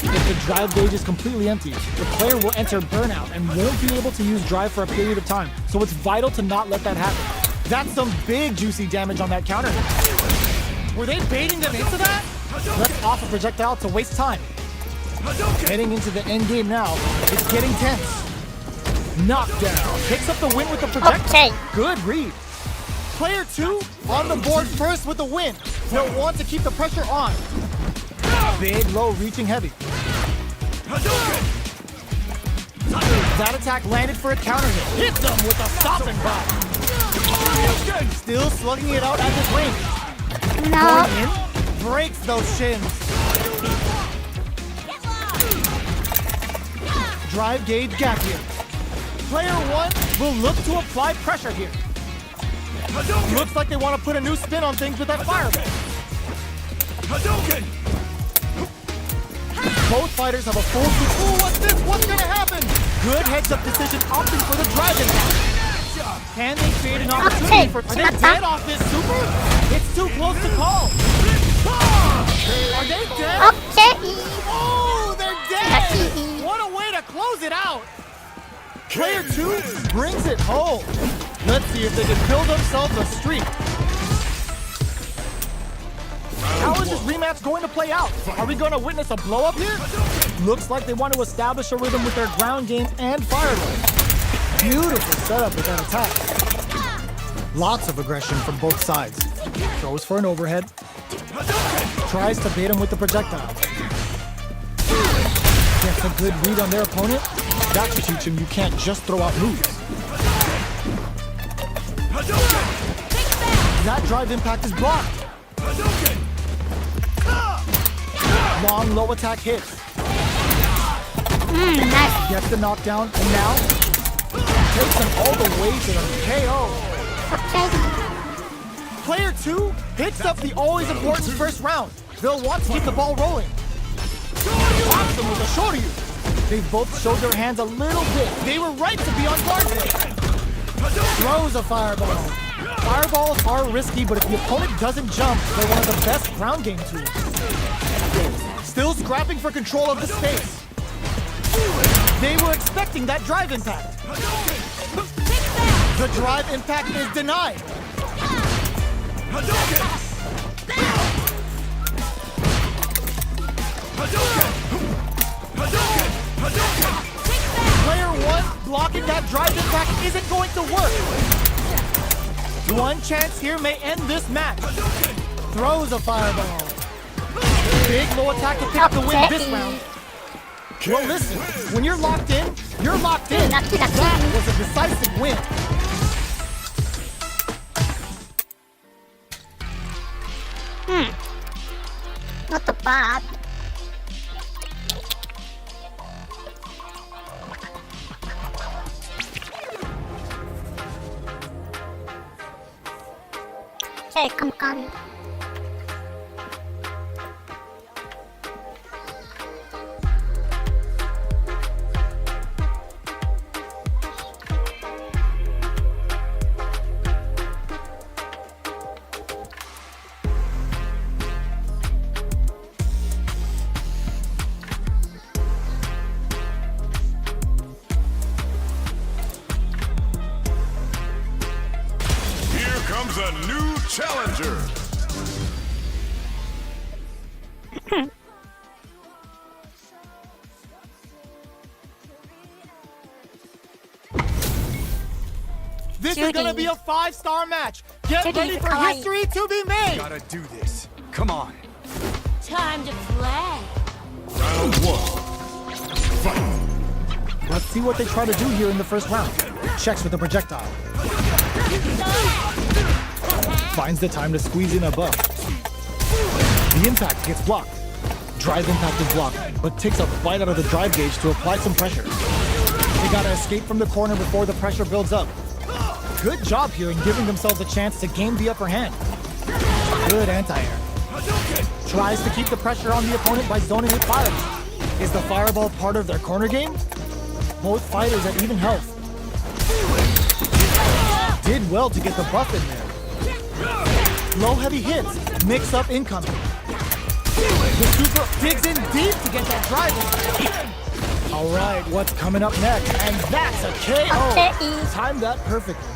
If the drive gauge is completely empty, the player will enter burnout and won't be able to use drive for a period of time. So it's vital to not let that happen. That's some big juicy damage on that counter. Were they baiting them into that? Let's off a projectile to waste time. Heading into the end game now, it's getting tense. Knockdown, picks up the win with the projectile. Okay. Good read. Player 2 on the board first with the win. They'll want to keep the pressure on. Big, low, reaching heavy. That attack landed for a counter hit. Hits them with a stop and bomb. Still slugging it out at this range. No. Going in, breaks those shins. drive gauge gap here. Player 1 will look to apply pressure here. Looks like they want to put a new spin on things with that fireball. Hadouken! Both fighters have a full... Ooh, what's this? What's gonna happen? Good heads-up decision opting for the drive impact. Can they create an opportunity for... Are they dead off this super? It's too close to call. Are they dead? Okay. Oh, they're dead! What a way to close it out! Player 2 brings it home. Let's see if they can build themselves a streak. How is this rematch going to play out? Are we going to witness a blow-up here? Looks like they want to establish a rhythm with their ground game and fireball. Beautiful setup with that attack. Lots of aggression from both sides. Throws for an overhead. Tries to bait him with the projectile. Gets a good read on their opponent. That should teach him you can't just throw out moves. That drive impact is blocked. Long low attack hits. Nice. Gets the knockdown, and now takes him all the way to the KO. Okay. Player 2 picks up the always important first round. They'll want to keep the ball rolling. Pops them with a shorty. They both showed their hands a little bit. They were right to be on guard there. Throws a fireball. Fireballs are risky, but if the opponent doesn't jump, they're one of the best ground game tools. Still scrapping for control of the space. They were expecting that drive impact. The drive impact is denied. Player 1 blocking that drive impact isn't going to work. One chance here may end this match. Throws a fireball. Big low attack to pick up the win this round. Well, listen, when you're locked in, you're locked in. That was a decisive win. Not bad. Okay, come. Here comes a new challenger. This is gonna be a 5-star match. Get ready for history to be made. Gotta do this. Come on. Time to play. Round 1. Fight. Let's see what they try to do here in the first round. Checks with the projectile. Finds the time to squeeze in a buff. The impact gets blocked. Drive impact is blocked, but takes a bite out of the drive gauge to apply some pressure. They gotta escape from the corner before the pressure builds up. Good job here in giving themselves a chance to gain the upper hand. Good anti-air. Tries to keep the pressure on the opponent by zoning with fireball. Is the fireball part of their corner game? Both fighters at even health. Did well to get the buff in there. Low heavy hits, mix up incoming. The super digs in deep to get that drive in. All right, what's coming up next? And that's a KO. Okay. Timed that perfectly.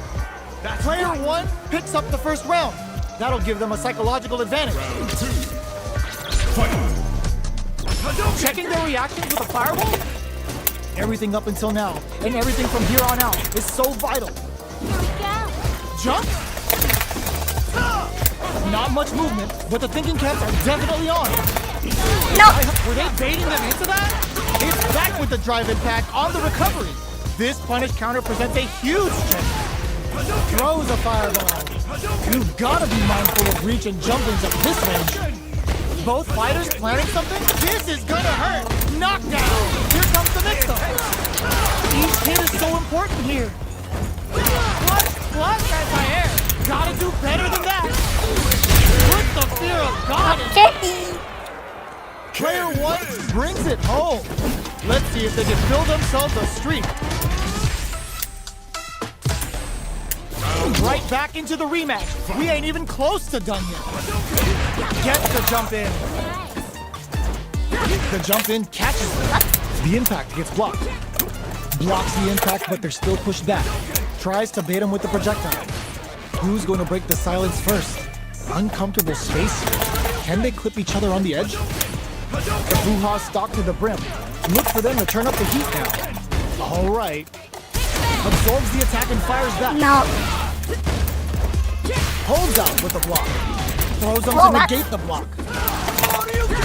Player 1 picks up the first round. That'll give them a psychological advantage. Round 2. Fight. Checking their reactions with a fireball? Everything up until now, and everything from here on out, is so vital. Jump? Not much movement, but the thinking caps are definitely on. No. Were they baiting them into that? It's back with the drive impact on the recovery. This punish counter presents a huge chance. Throws a fireball. You've got to be mindful of reach and jumpings at this range. Both fighters planning something? This is gonna hurt. Knockdown. Here comes the mix-up. Each hit is so important here. Plus anti-air. Gotta do better than that. Put the fear of God in. Okay. Player 1 brings it home. Let's see if they can build themselves a streak. Right back into the rematch. We ain't even close to done yet. Gets the jump in. The jump in catches them. The impact gets blocked. Blocks the impact, but they're still pushed back. Tries to bait him with the projectile. Who's going to break the silence first? Uncomfortable space here. Can they clip each other on the edge? The Fuha stalk to the brim. Look for them to turn up the heat now. All right. Absorbs the attack and fires back. No. Holds out with the block. Throws them Whoa, to what? negate the block.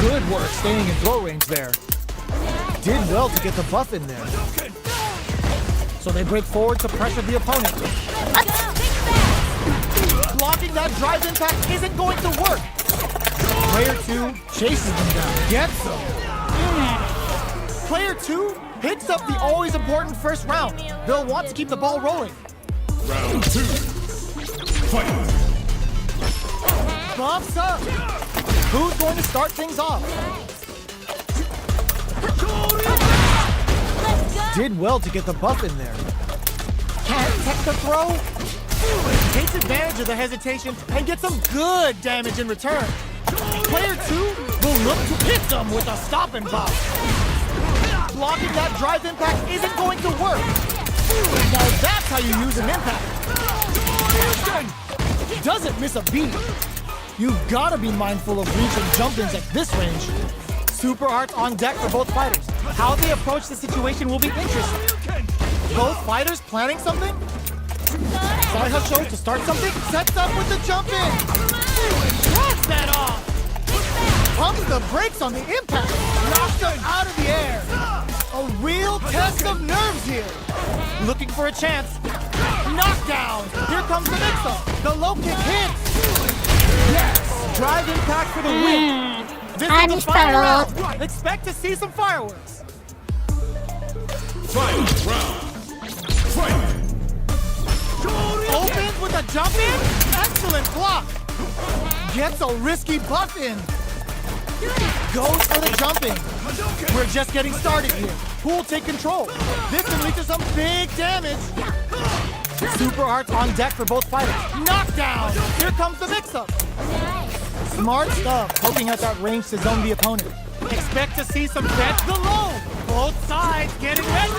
Good work staying in throw range there. Did well to get the buff in there. So they break forward to pressure the opponent. Blocking that drive impact isn't going to work. Player 2 chases them down. Gets them. Player 2 picks up the always important first round. They'll want to keep the ball rolling. Round 2. Fight. Bumps up. Who's going to start things off? Did well to get the buff in there. Can't tech the throw. Takes advantage of the hesitation and gets some good damage in return. Player 2 will look to hit them with a stop and pop. Blocking that drive impact isn't going to work. Now that's how you use an impact. Doesn't miss a beat. You've got to be mindful of reach and jump-ins at this range. Super arts on deck for both fighters. How they approach the situation will be interesting. Both fighters planning something? Saihasho to start something? Sets up with the jump-in. Drops that off. Pumps the brakes on the impact. Knocks them out of the air. A real test of nerves here. Looking for a chance. Knockdown. Here comes the mix-up. The low kick hits. Yes. Drive impact for the win. This is the final round. Expect to see some fireworks. Final round. Fight. Opens with a jump in. Excellent block. Gets a risky buff in. Goes for the jump in. We're just getting started here. Who will take control? This can lead to some big damage. Super arts on deck for both fighters. Knockdown. Here comes the mix-up. Smart stuff, poking at that range to zone the opponent. Expect to see some bets below. Both sides getting ready.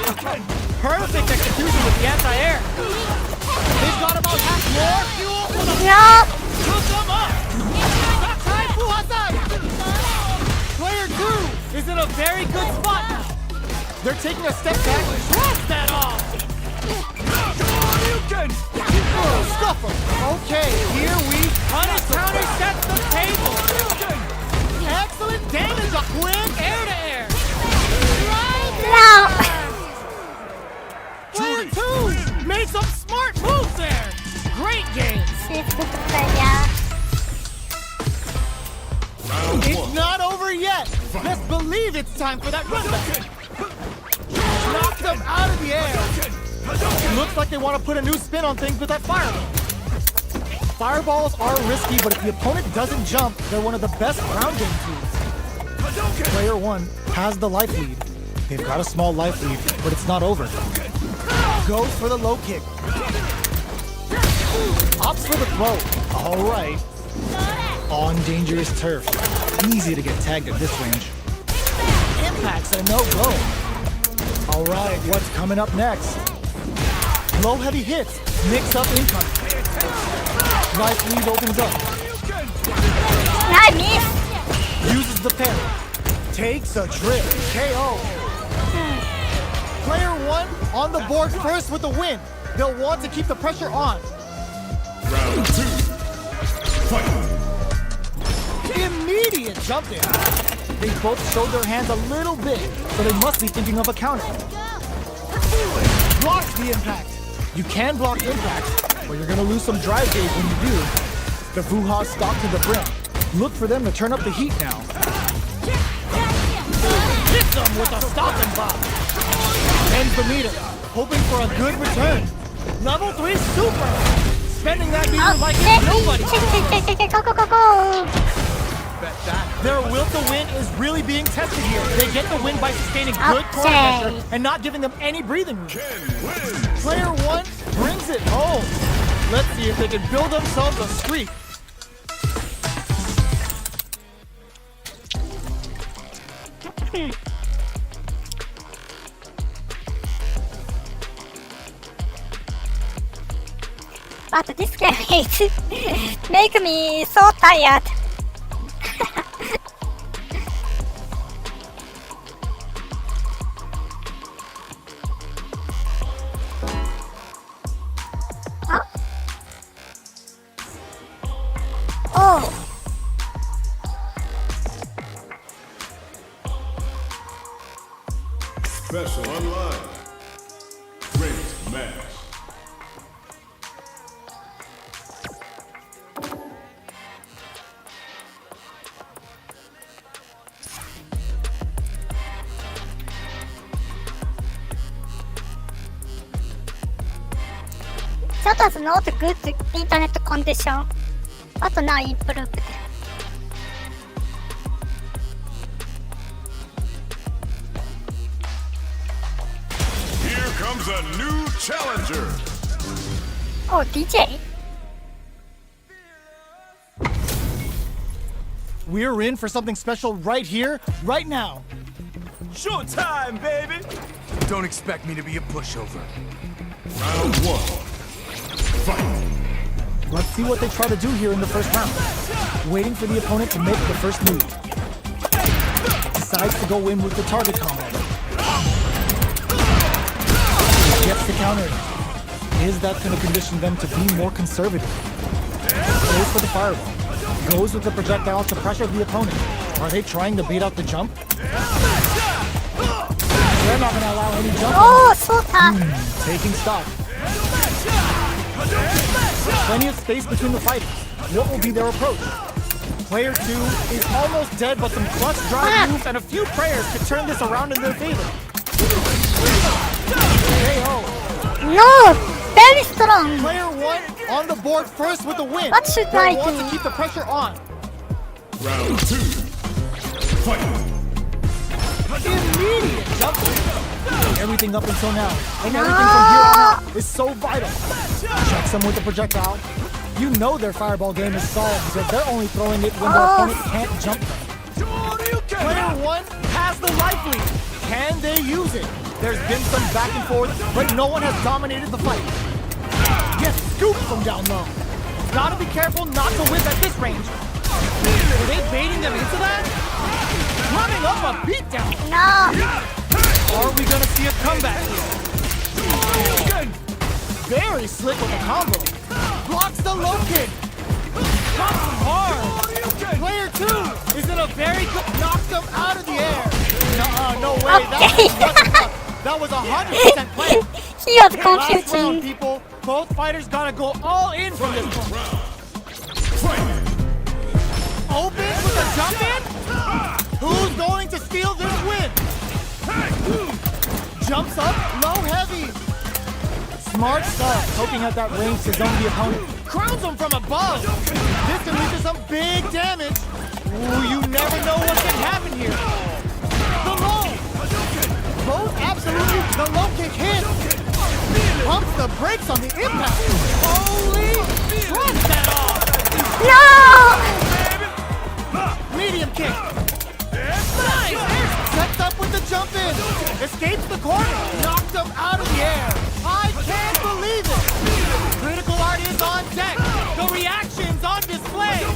Perfect execution with the anti-air. They've got about half more fuel for the No. Hook them up. Sakai Fuhasai. Player 2 is in a very good spot now. They're taking a step back. Blast that off. Stuffer. Okay, here we punish counter sets the table. Excellent damage. A quick air to air. No. Player 2 made some smart moves there. Great game. Round It's 1. not over yet. Best believe it's time for that run back. Knock them out of the air. Looks like they want to put a new spin on things with that fireball. Fireballs are risky, but if the opponent doesn't jump, they're one of the best ground game tools. Player 1 has the life lead. They've got a small life lead, but it's not over. Goes for the low kick. Opts for the throw. All right. On dangerous turf. Easy to get tagged at this range. Impact's a no-go. All right, what's coming up next? Low heavy hits. Mix up incoming. Life lead opens up. I miss. Uses the parry. Takes a trip. KO. Player 1 on the board first with the win. They'll want to keep the pressure on. Round 2. Fight. Immediate jump in. They both showed their hands a little bit, so they must be thinking of a counter. Blocks the impact. You can block impact, but you're gonna lose some drive gauge when you do. The Fuha stalk to the brim. Look for them to turn up the heat now. Hit them with a stop and pop. Ends the meter, hoping for a good return. Level 3 super! Spending that meter like it's nobody. Go, go, go, go. Their will to win is really being tested here. They get the win by sustaining good core Okay. pressure and not giving them any breathing room. Player 1 brings it home. Let's see if they can build themselves a streak. But this game is make me so tired. Huh? Oh. Special online. Ranked match. That was not good internet condition, but now improved. Here comes a new challenger. Oh, DJ? We're in for something special right here, right now. Showtime, baby! Don't expect me to be a pushover. Round 1. Fight. Let's see what they try to do here in the first round. Waiting for the opponent to make the first move. Decides to go in with the target combo. Gets the counter. Is that going to condition them to be more conservative? Goes for the fireball. Goes with the projectile to pressure the opponent. Are they trying to bait out the jump? They're not going to allow any jump. Oh, so tough. Taking stock. Plenty of space between the fighters. What will be their approach? Player 2 is almost dead, but some clutch drive moves and a few prayers could turn this around in their favor. KO. No, very strong. Player 1 on the board first with the win. What should They I want do? to keep the pressure on. Round 2. Fight. Immediate jump. Everything up until now, and everything from here on out is so vital. Checks them with the projectile. You know their fireball game is solid because they're only throwing it when their opponent can't jump them. Player 1 has the life lead. Can they use it? There's been some back and forth, but no one has dominated the fight. Yes, scoop from down low. Gotta be careful not to whip at this range. Are they baiting them into that? Running up a beatdown. No. Are we gonna see a comeback here? Very slick with the combo. Blocks the low kick. Pops him hard. Player 2 is in a very good... Knocks them out of the air. No way. Okay. That was 100% play. He was Last round, confusing. people. Both fighters gotta go all in from this one. Open with a jump in? Who's going to steal this win? Jumps up, low heavy. Smart stuff, poking at that range to zone the opponent. Crowns him from above. This can lead to some big damage. Ooh, you never know what can happen here. The low. Both absolutely, the low kick hits. Pumps the brakes on the impact. Holy, shrugs that off. No. Medium kick. Nice. Sets up with the jump in. Escapes the corner. Knocked him out of the air. I can't believe it. Critical art is on deck. The reaction's on display.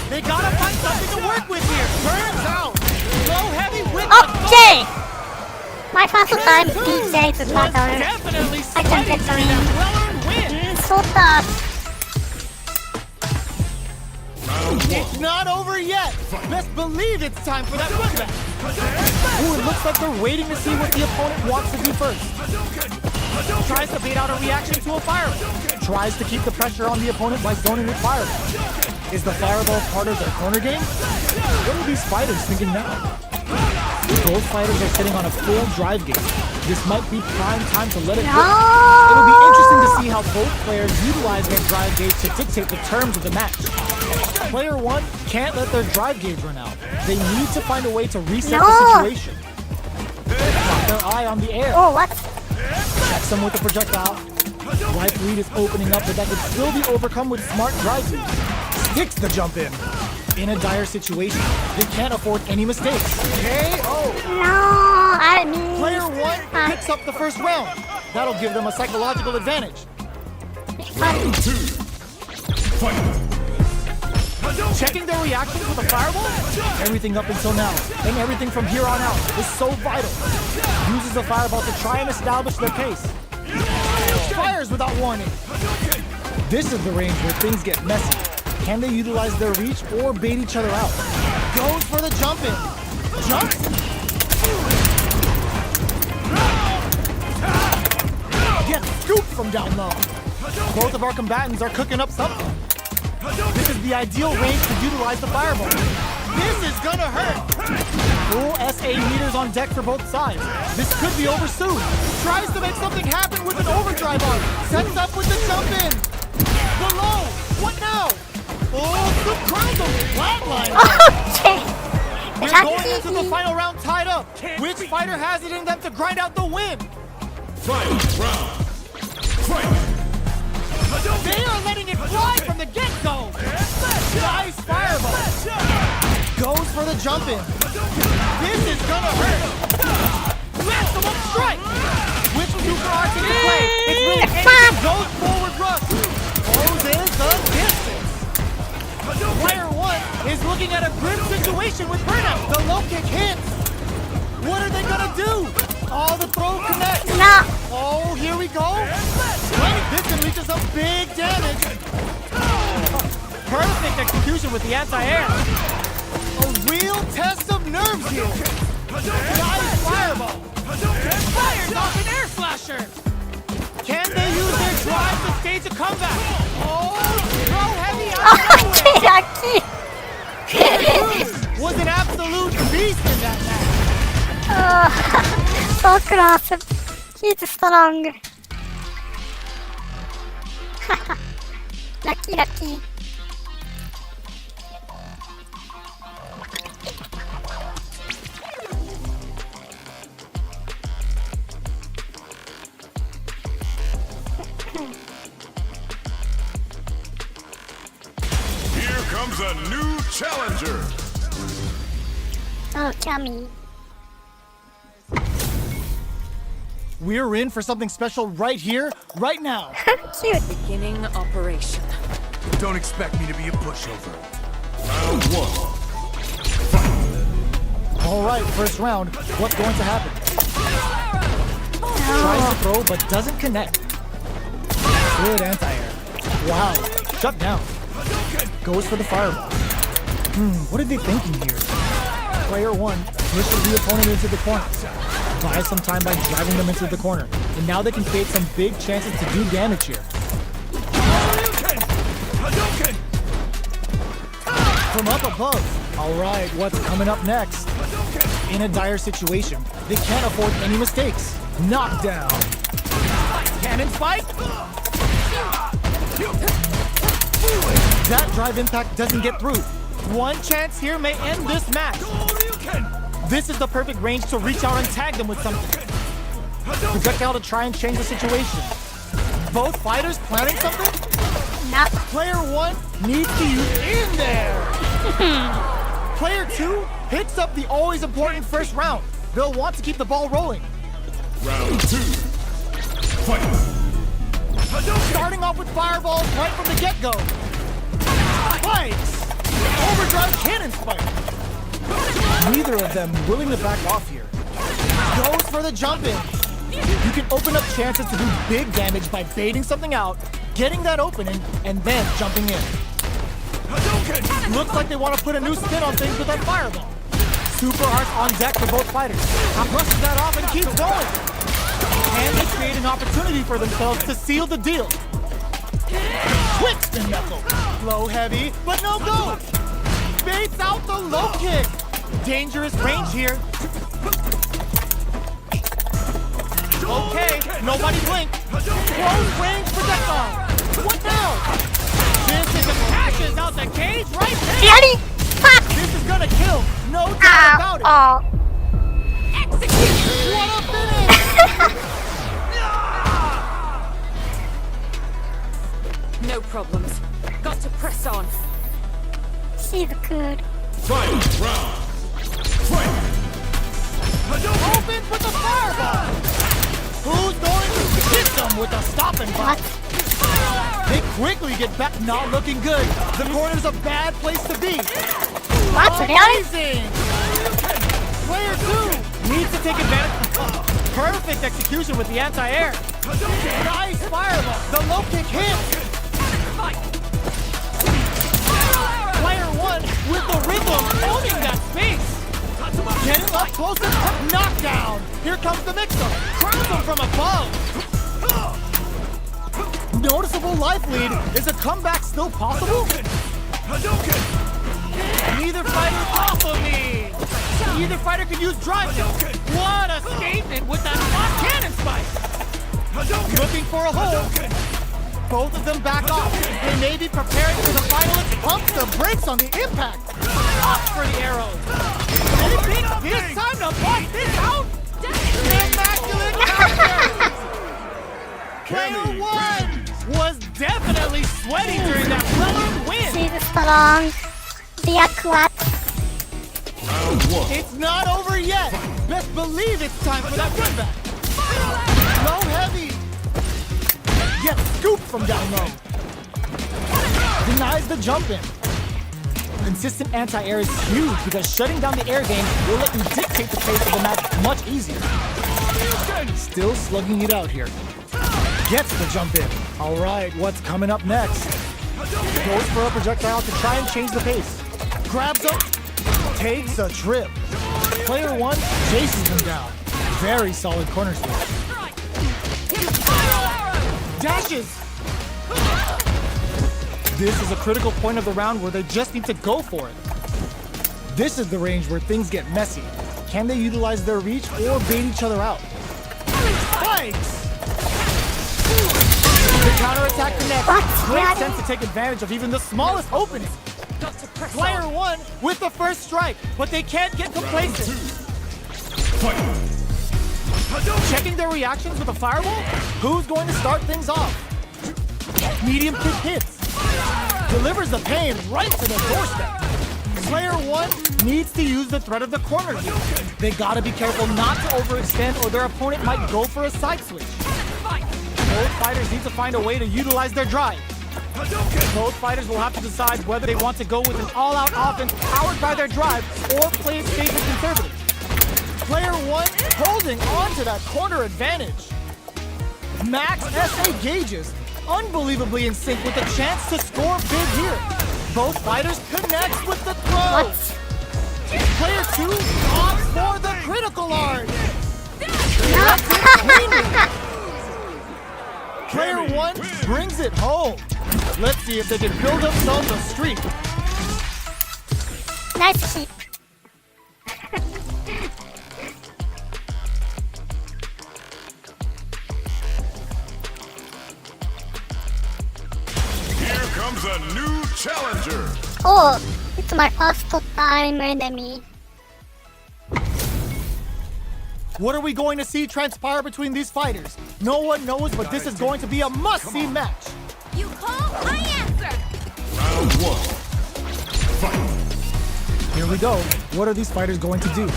They gotta find something to work with here. Turns out. Low heavy with Okay. My first time DJ to battle. definitely I can get the win. well-earned win. So tough. It's not over yet. Best believe it's time for that comeback. Ooh, it looks like they're waiting to see what the opponent wants to do first. Tries to bait out a reaction to a fireball. Tries to keep the pressure on the opponent by zoning with fireball. Is the fireball part of their corner game? What are these fighters thinking now? Both fighters are sitting on a full drive game. This might be prime time to let it No. go. It'll be interesting to see how both players utilize their drive gauge to dictate the terms of the match. Player 1 can't let their drive gauge run out. They need to find a way to reset the No. situation. Got their eye on the air. Oh, what? Checks them with the projectile. Right lead is opening up, but that could still be overcome with smart drive use. Sticks the jump in. In a dire situation, they can't afford any mistakes. KO! No, I mean... Player 1 picks up the first round. That'll give them a psychological advantage. Round 2. Fight. Checking their reactions with a fireball? Everything up until now, and everything from here on out, is so vital. Uses the fireball to try and establish their pace. Fires without warning. This is the range where things get messy. Can they utilize their reach or bait each other out? Goes for the jump in. Jumps? Gets scooped from down low. Both of our combatants are cooking up something. This is the ideal range to utilize the fireball. This is gonna hurt. Full SA meters on deck for both sides. This could be over soon. Tries to make something happen with an overdrive arc. Sets up with the jump in. Below. What now? Oh, the crowd flatline. Okay. We're going into the final round tied up. Which fighter has it in them to grind out the win? Final round. Fight. They are letting it fly from the get-go. Nice fireball. Goes for the jump in. This is gonna hurt. Maximum strike. Which super arc into play? It's really anything. Goes forward rush. Closes the distance. Player 1 is looking at a grim situation with burnout. The low kick hits. What are they gonna do? Oh, the throw connects. No. Oh, here we go. This can lead to some big damage. Perfect execution with the anti-air. A real test of nerves here. Nice fireball. Fires off an air slasher. Can they use their drive to stage a comeback? Oh, throw heavy out of nowhere. Lucky. Was an absolute beast in that match. So close. He's strong. Lucky, lucky. Here comes a new challenger. Oh, chummy. We're in for something special right here, right now. Cute. Beginning operation. Don't expect me to be a pushover. Round 1. All right, first round. What's going to happen? Tries to throw, but doesn't connect. Good anti-air. Wow, shut down. Goes for the fireball. What are they thinking here? Player 1 pushes the opponent into the corner. Buys some time by driving them into the corner. And now they can create some big chances to do damage here. From up above. All right, what's coming up next? In a dire situation, they can't afford any mistakes. Knockdown. Cannon spike. That drive impact doesn't get through. One chance here may end this match. This is the perfect range to reach out and tag them with something. Projectile to try and change the situation. Both fighters planning something? Not. Player 1 needs to use in there. Player 2 picks up the always important first round. They'll want to keep the ball rolling. Round 2. Fight. Starting off with fireballs right from the get-go. Spikes! Overdrive cannon spike. Neither of them willing to back off here. Goes for the jump in. You can open up chances to do big damage by baiting something out, getting that opening, and then jumping in. Looks like they want to put a new spin on things with that fireball. Super arc on deck for both fighters. Brushes that off and keeps going. And they create an opportunity for themselves to seal the deal. Twixt and knuckle. Low heavy, but no go. Baits out the low kick. Dangerous range here. Okay, nobody blink. Close range projectile. What now? This is a passes out the cage right there. Really? Fuck! This is gonna kill. No doubt about it. Oh. What a finish! No problems. Got to press on. She's good. Final round. Fight! Opens with the fireball. Who's going to hit them with a stopping block? What? They quickly get back, not looking good. The corner's a bad place to be. What? Really? Amazing! Player 2 needs to take advantage. Perfect execution with the anti-air. Nice fireball. The low kick hits. Player 1 with the rhythm, owning that space. Getting up closer, knockdown. Here comes the mix-up. Crowns him from above. Noticeable life lead. Is a comeback still possible? Neither fighter off of me. Either fighter can use drive. What a statement with that hot cannon spike. Looking for a hole. Both of them back off. They may be preparing for the finalists. Pumps the brakes on the impact. Up for the arrows. They think it's time to bust this out. Immaculate counter. Player 1 was definitely sweaty during that well-earned win. She's strong. The aquat. Round 1. It's not over yet. Best believe it's time for that run back. Low heavy. Gets scooped from down low. Denies the jump in. Consistent anti-air is huge because shutting down the air game will let you dictate the pace of the match much easier. Still slugging it out here. Gets the jump in. All right, what's coming up next? Goes for a projectile to try and change the pace. Grabs up, takes a trip. Player 1 chases him down. Very solid corner switch. Dashes! This is a critical point of the round where they just need to go for it. This is the range where things get messy. Can they utilize their reach or bait each other out? Spikes! The counterattack connects. Great sense to take advantage of even the smallest opening. Player 1 with the first strike, but they can't get complacent. Checking their reactions with a fireball? Who's going to start things off? Medium kick hits. Delivers the pain right to the doorstep. Player 1 needs to use the threat of the corner here. They gotta be careful not to overextend or their opponent might go for a side switch. Both fighters need to find a way to utilize their drive. Both fighters will have to decide whether they want to go with an all-out offense powered by their drive or play it safe and conservative. Player 1 holding on to that corner advantage. Max SA gauges, unbelievably in sync with a chance to score big here. Both fighters connect with the throw. What? Player 2 opts for the critical art. Player 1 brings it home. Let's see if they can build themselves a streak. Nice keep. Here comes a new challenger. Oh, it's my first time enemy. What are we going to see transpire between these fighters? No one knows, but this is going to be a must-see match. You call, I answer. Round 1. Fight! Here we go. What are these fighters going to do?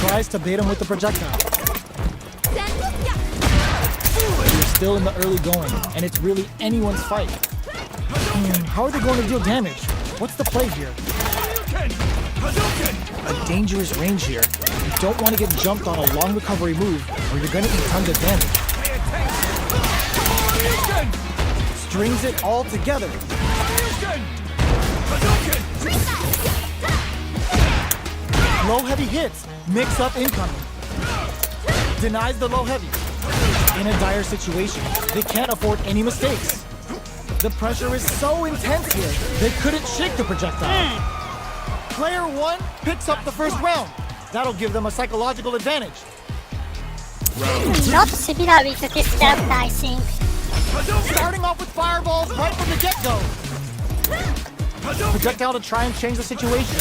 Tries to bait him with the projectile. We're still in the early going, and it's really anyone's fight. How are they going to deal damage? What's the play here? A dangerous range here. You don't want to get jumped on a long recovery move, or you're going to eat tons of damage. Strings it all together. Low heavy hits, mix up incoming. Denies the low heavy. In a dire situation, they can't afford any mistakes. The pressure is so intense here, they couldn't shake the projectile. Player 1 picks up the first round. That'll give them a psychological advantage. Not similar with this character, I think. Starting off with fireballs right from the get-go. Projectile to try and change the situation.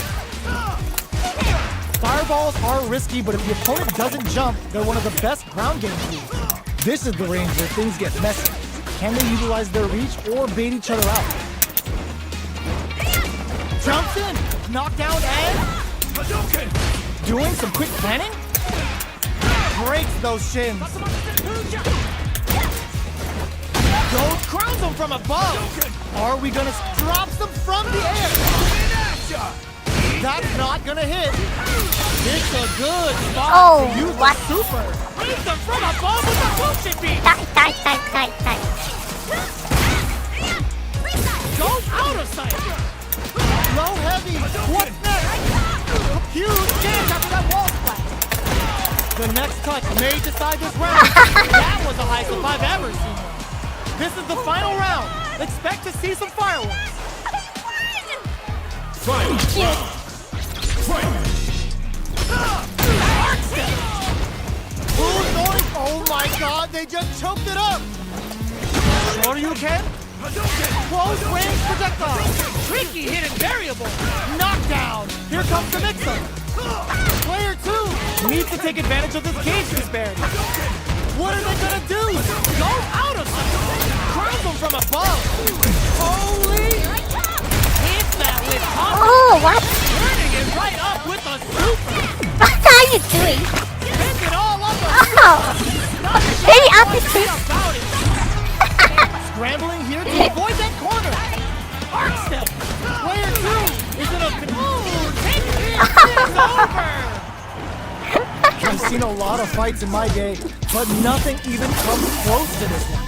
Fireballs are risky, but if the opponent doesn't jump, they're one of the best ground game tools. This is the range where things get messy. Can they utilize their reach or bait each other out? Jumps in, knockdown and doing some quick planning? Breaks those shins. Goes crowns them from above. Are we gonna drop them from the air? That's not gonna hit. It's a good spot to use the super. Hit them from above with the bullshit beat. Tight. Goes out of sight. Low heavy. What's next? Huge chance after that wall splash. The next touch may decide this round. That was the highest I've ever seen. This is the final round. Expect to see some fireworks. Fight! Who's going? Oh my god, they just choked it up. Sure you can? Close range projectile. Tricky hidden variable. Knockdown. Here comes the mix-up. Player 2 needs to take advantage of this cage disparity. What are they gonna do? Go out of sight. Crown them from above. Holy! Hit that with confidence. Oh, what? Turning it right up with a super. What are you doing? Pick it all up. Oh, very artistic. About it. Scrambling here to avoid that corner. Arc step. Player 2 is in a take this over. I've seen a lot of fights in my day, but nothing even comes close to this one.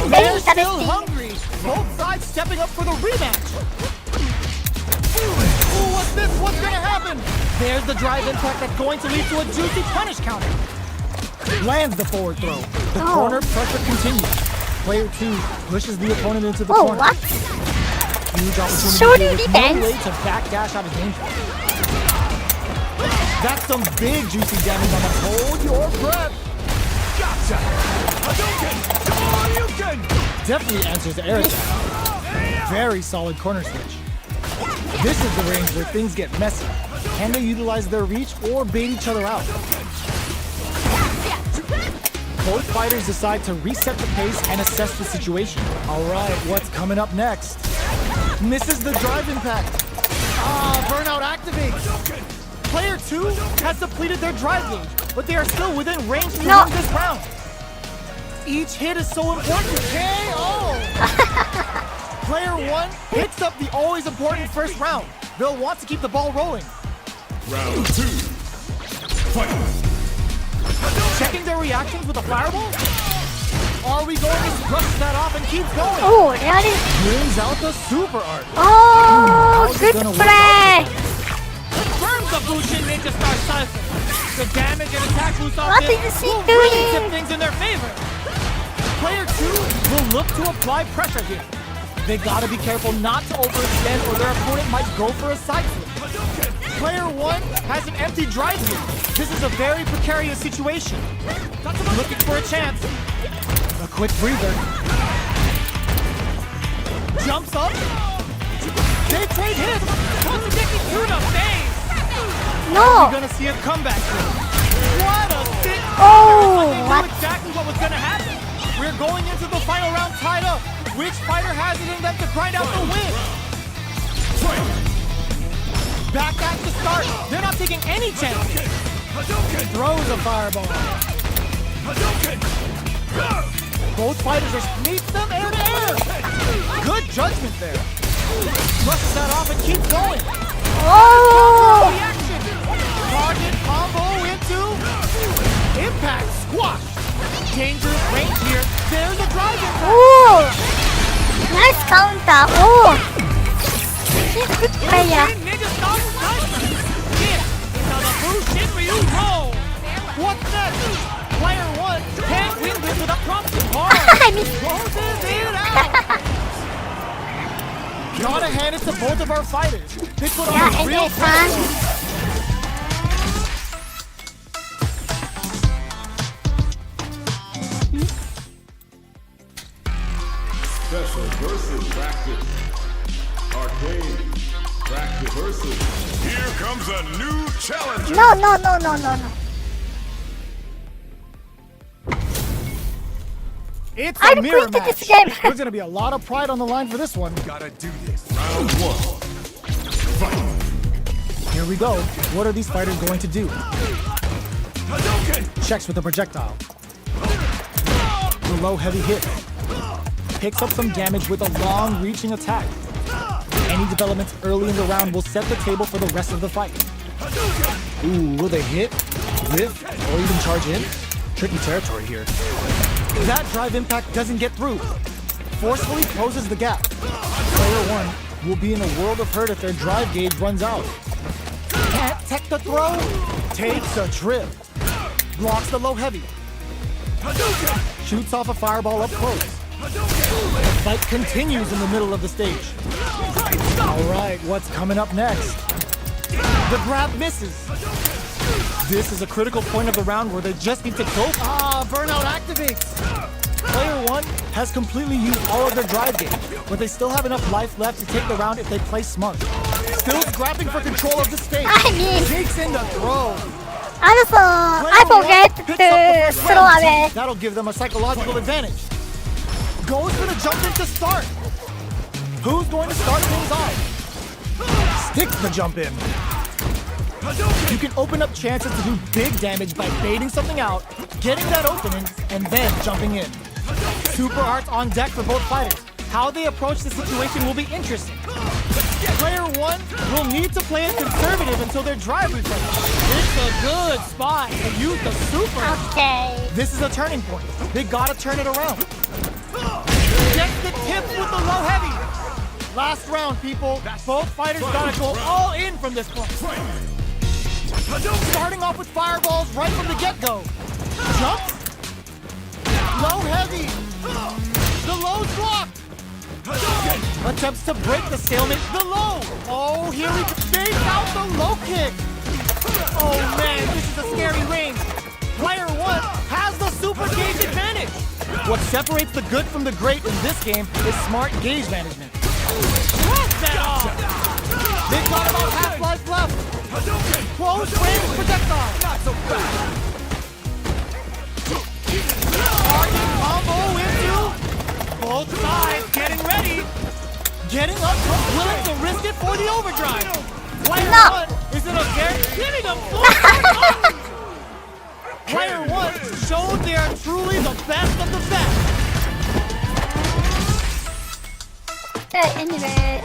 They're still hungry. Both sides stepping up for the rematch. Ooh, what's this? What's gonna happen? There's the drive impact that's going to lead to a juicy punish counter. Lands the forward throw. The corner pressure continues. Player 2 pushes the opponent into the corner. What? Huge opportunity Shorty with no defense. way to backdash out of danger. That's some big juicy damage on the hold your breath. Gotcha! Hadouken! Hadouken! Definitely answers the air attack. Very solid corner switch. This is the range where things get messy. Can they utilize their reach or bait each other out? Both fighters decide to reset the pace and assess the situation. All right, what's coming up next? Misses the drive impact. Burnout activates. Player 2 has depleted their drive gauge, but they are still within range to win this round. Each hit is so important. KO! Player 1 picks up the always important first round. They'll want to keep the ball rolling. Round 2. Fight! Checking their reactions with a fireball? Are we going to brush that off and keep going? Oh, really? Brings out the super art. Oh, good play. Confirms the Bushin Ninja Star cycle. The damage and attack boost off What this is he will really doing? tip things in their favor. Player 2 will look to apply pressure here. They gotta be careful not to overextend or their opponent might go for a side flip. Player 1 has an empty drive here. This is a very precarious situation. Looking for a chance. A quick breather. Jumps up. They trade hits. Contradicting to the face. No. We're gonna see a comeback here. What a stick. Oh, They what? knew exactly what was gonna happen. We're going into the final round tied up. Which fighter has it in them to grind out the win? Back at the start. They're not taking any chances. Throws a fireball. Both fighters are meets them air to air. Good judgment there. Brushes that off and keeps going. Oh. Reaction. Target combo into impact squash. Dangerous range here. There's a drive impact. Oh. Nice counter. Oh. He's a good player. Ninja Star Sniper. This is how the Bushin Ryu roll. What's next? Player 1 can't win this without prompting hard. I missed. Closes it out. Gotta hand it to both of our fighters. They put on Yeah, a and real it's fun. Practice. Arcade. Practice versus. Here comes a new challenger. No, no, no, no, no, no. It's I'm a mirror quitting match. this game. There's gonna be a lot of pride on the line for this one. Gotta do this. Round 1. Fight. Here we go. What are these fighters going to do? Hadouken! Checks with the projectile. The low heavy hit. Picks up some damage with a long reaching attack. Any developments early in the round will set the table for the rest of the fight. Ooh, will they hit, whiff, or even charge in? Tricky territory here. That drive impact doesn't get through. Forcefully closes the gap. Player 1 will be in a world of hurt if their drive gauge runs out. Can't tech the throw. Takes a trip. Blocks the low heavy. Shoots off a fireball up close. The fight continues in the middle of the stage. Alright, what's coming up next? The grab misses. This is a critical point of the round where they just need to go. Burnout activates. Player 1 has completely used all of their drive gauge, but they still have enough life left to take the round if they play smart. Still grabbing for control of the stage. I mean, Takes in the throw. also, I forget to throw away. That'll give them a psychological advantage. Goes for the jump in to start. Who's going to start things off? Sticks the jump in. You can open up chances to do big damage by baiting something out, getting that opening, and then jumping in. Super arts on deck for both fighters. How they approach the situation will be interesting. Player 1 will need to play it conservative until their drive returns. It's a good spot to use the super. Okay. This is a turning point. They gotta turn it around. Gets the tip with the low heavy. Last round, people. Both fighters gotta go all in from this point. Starting off with fireballs right from the get-go. Jump. Low heavy. The low's blocked. Attempts to break the stalemate. The low. Oh, here we go. Fakes out the low kick. Oh man, this is a scary range. Player 1 has the super gauge advantage. What separates the good from the great in this game is smart gauge management. Block that off. They've got about half life left. Close range projectile. Not so fast. Target combo into both sides getting ready. Getting up, willing to risk it for the overdrive. Player 1 is in a very hitting him. Player 1 showed they are truly the best of the best. Anyway.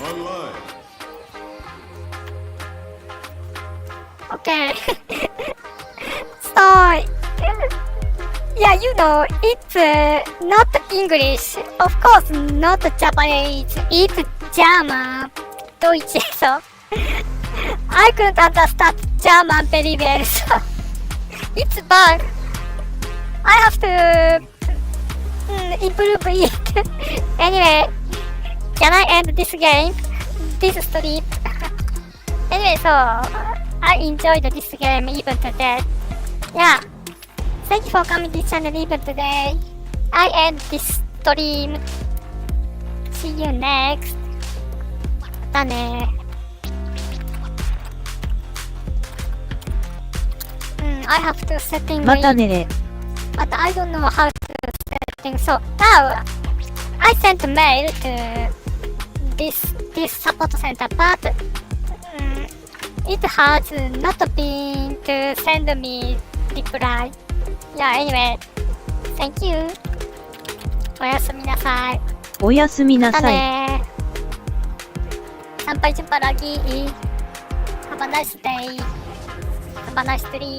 Online. Okay. So, yeah, you know, it's not English. Of course, not Japanese. It's German. Deutsch. So, I couldn't understand German very well. So, it's bad. I have to improve it. Anyway, can I end this game? This stream? Anyway, so I enjoyed this game even today. Yeah. Thank you for coming to this channel even today. I end this stream. See you next. またね。I have to setting またねれ。 but I don't know how to setting. So now I sent mail to this support center, but it has not been to send me reply. Yeah, anyway, thank you. おやすみなさい。おやすみなまたさい。ね。Sampai jumpa lagi. Have a nice day. Have a nice dream.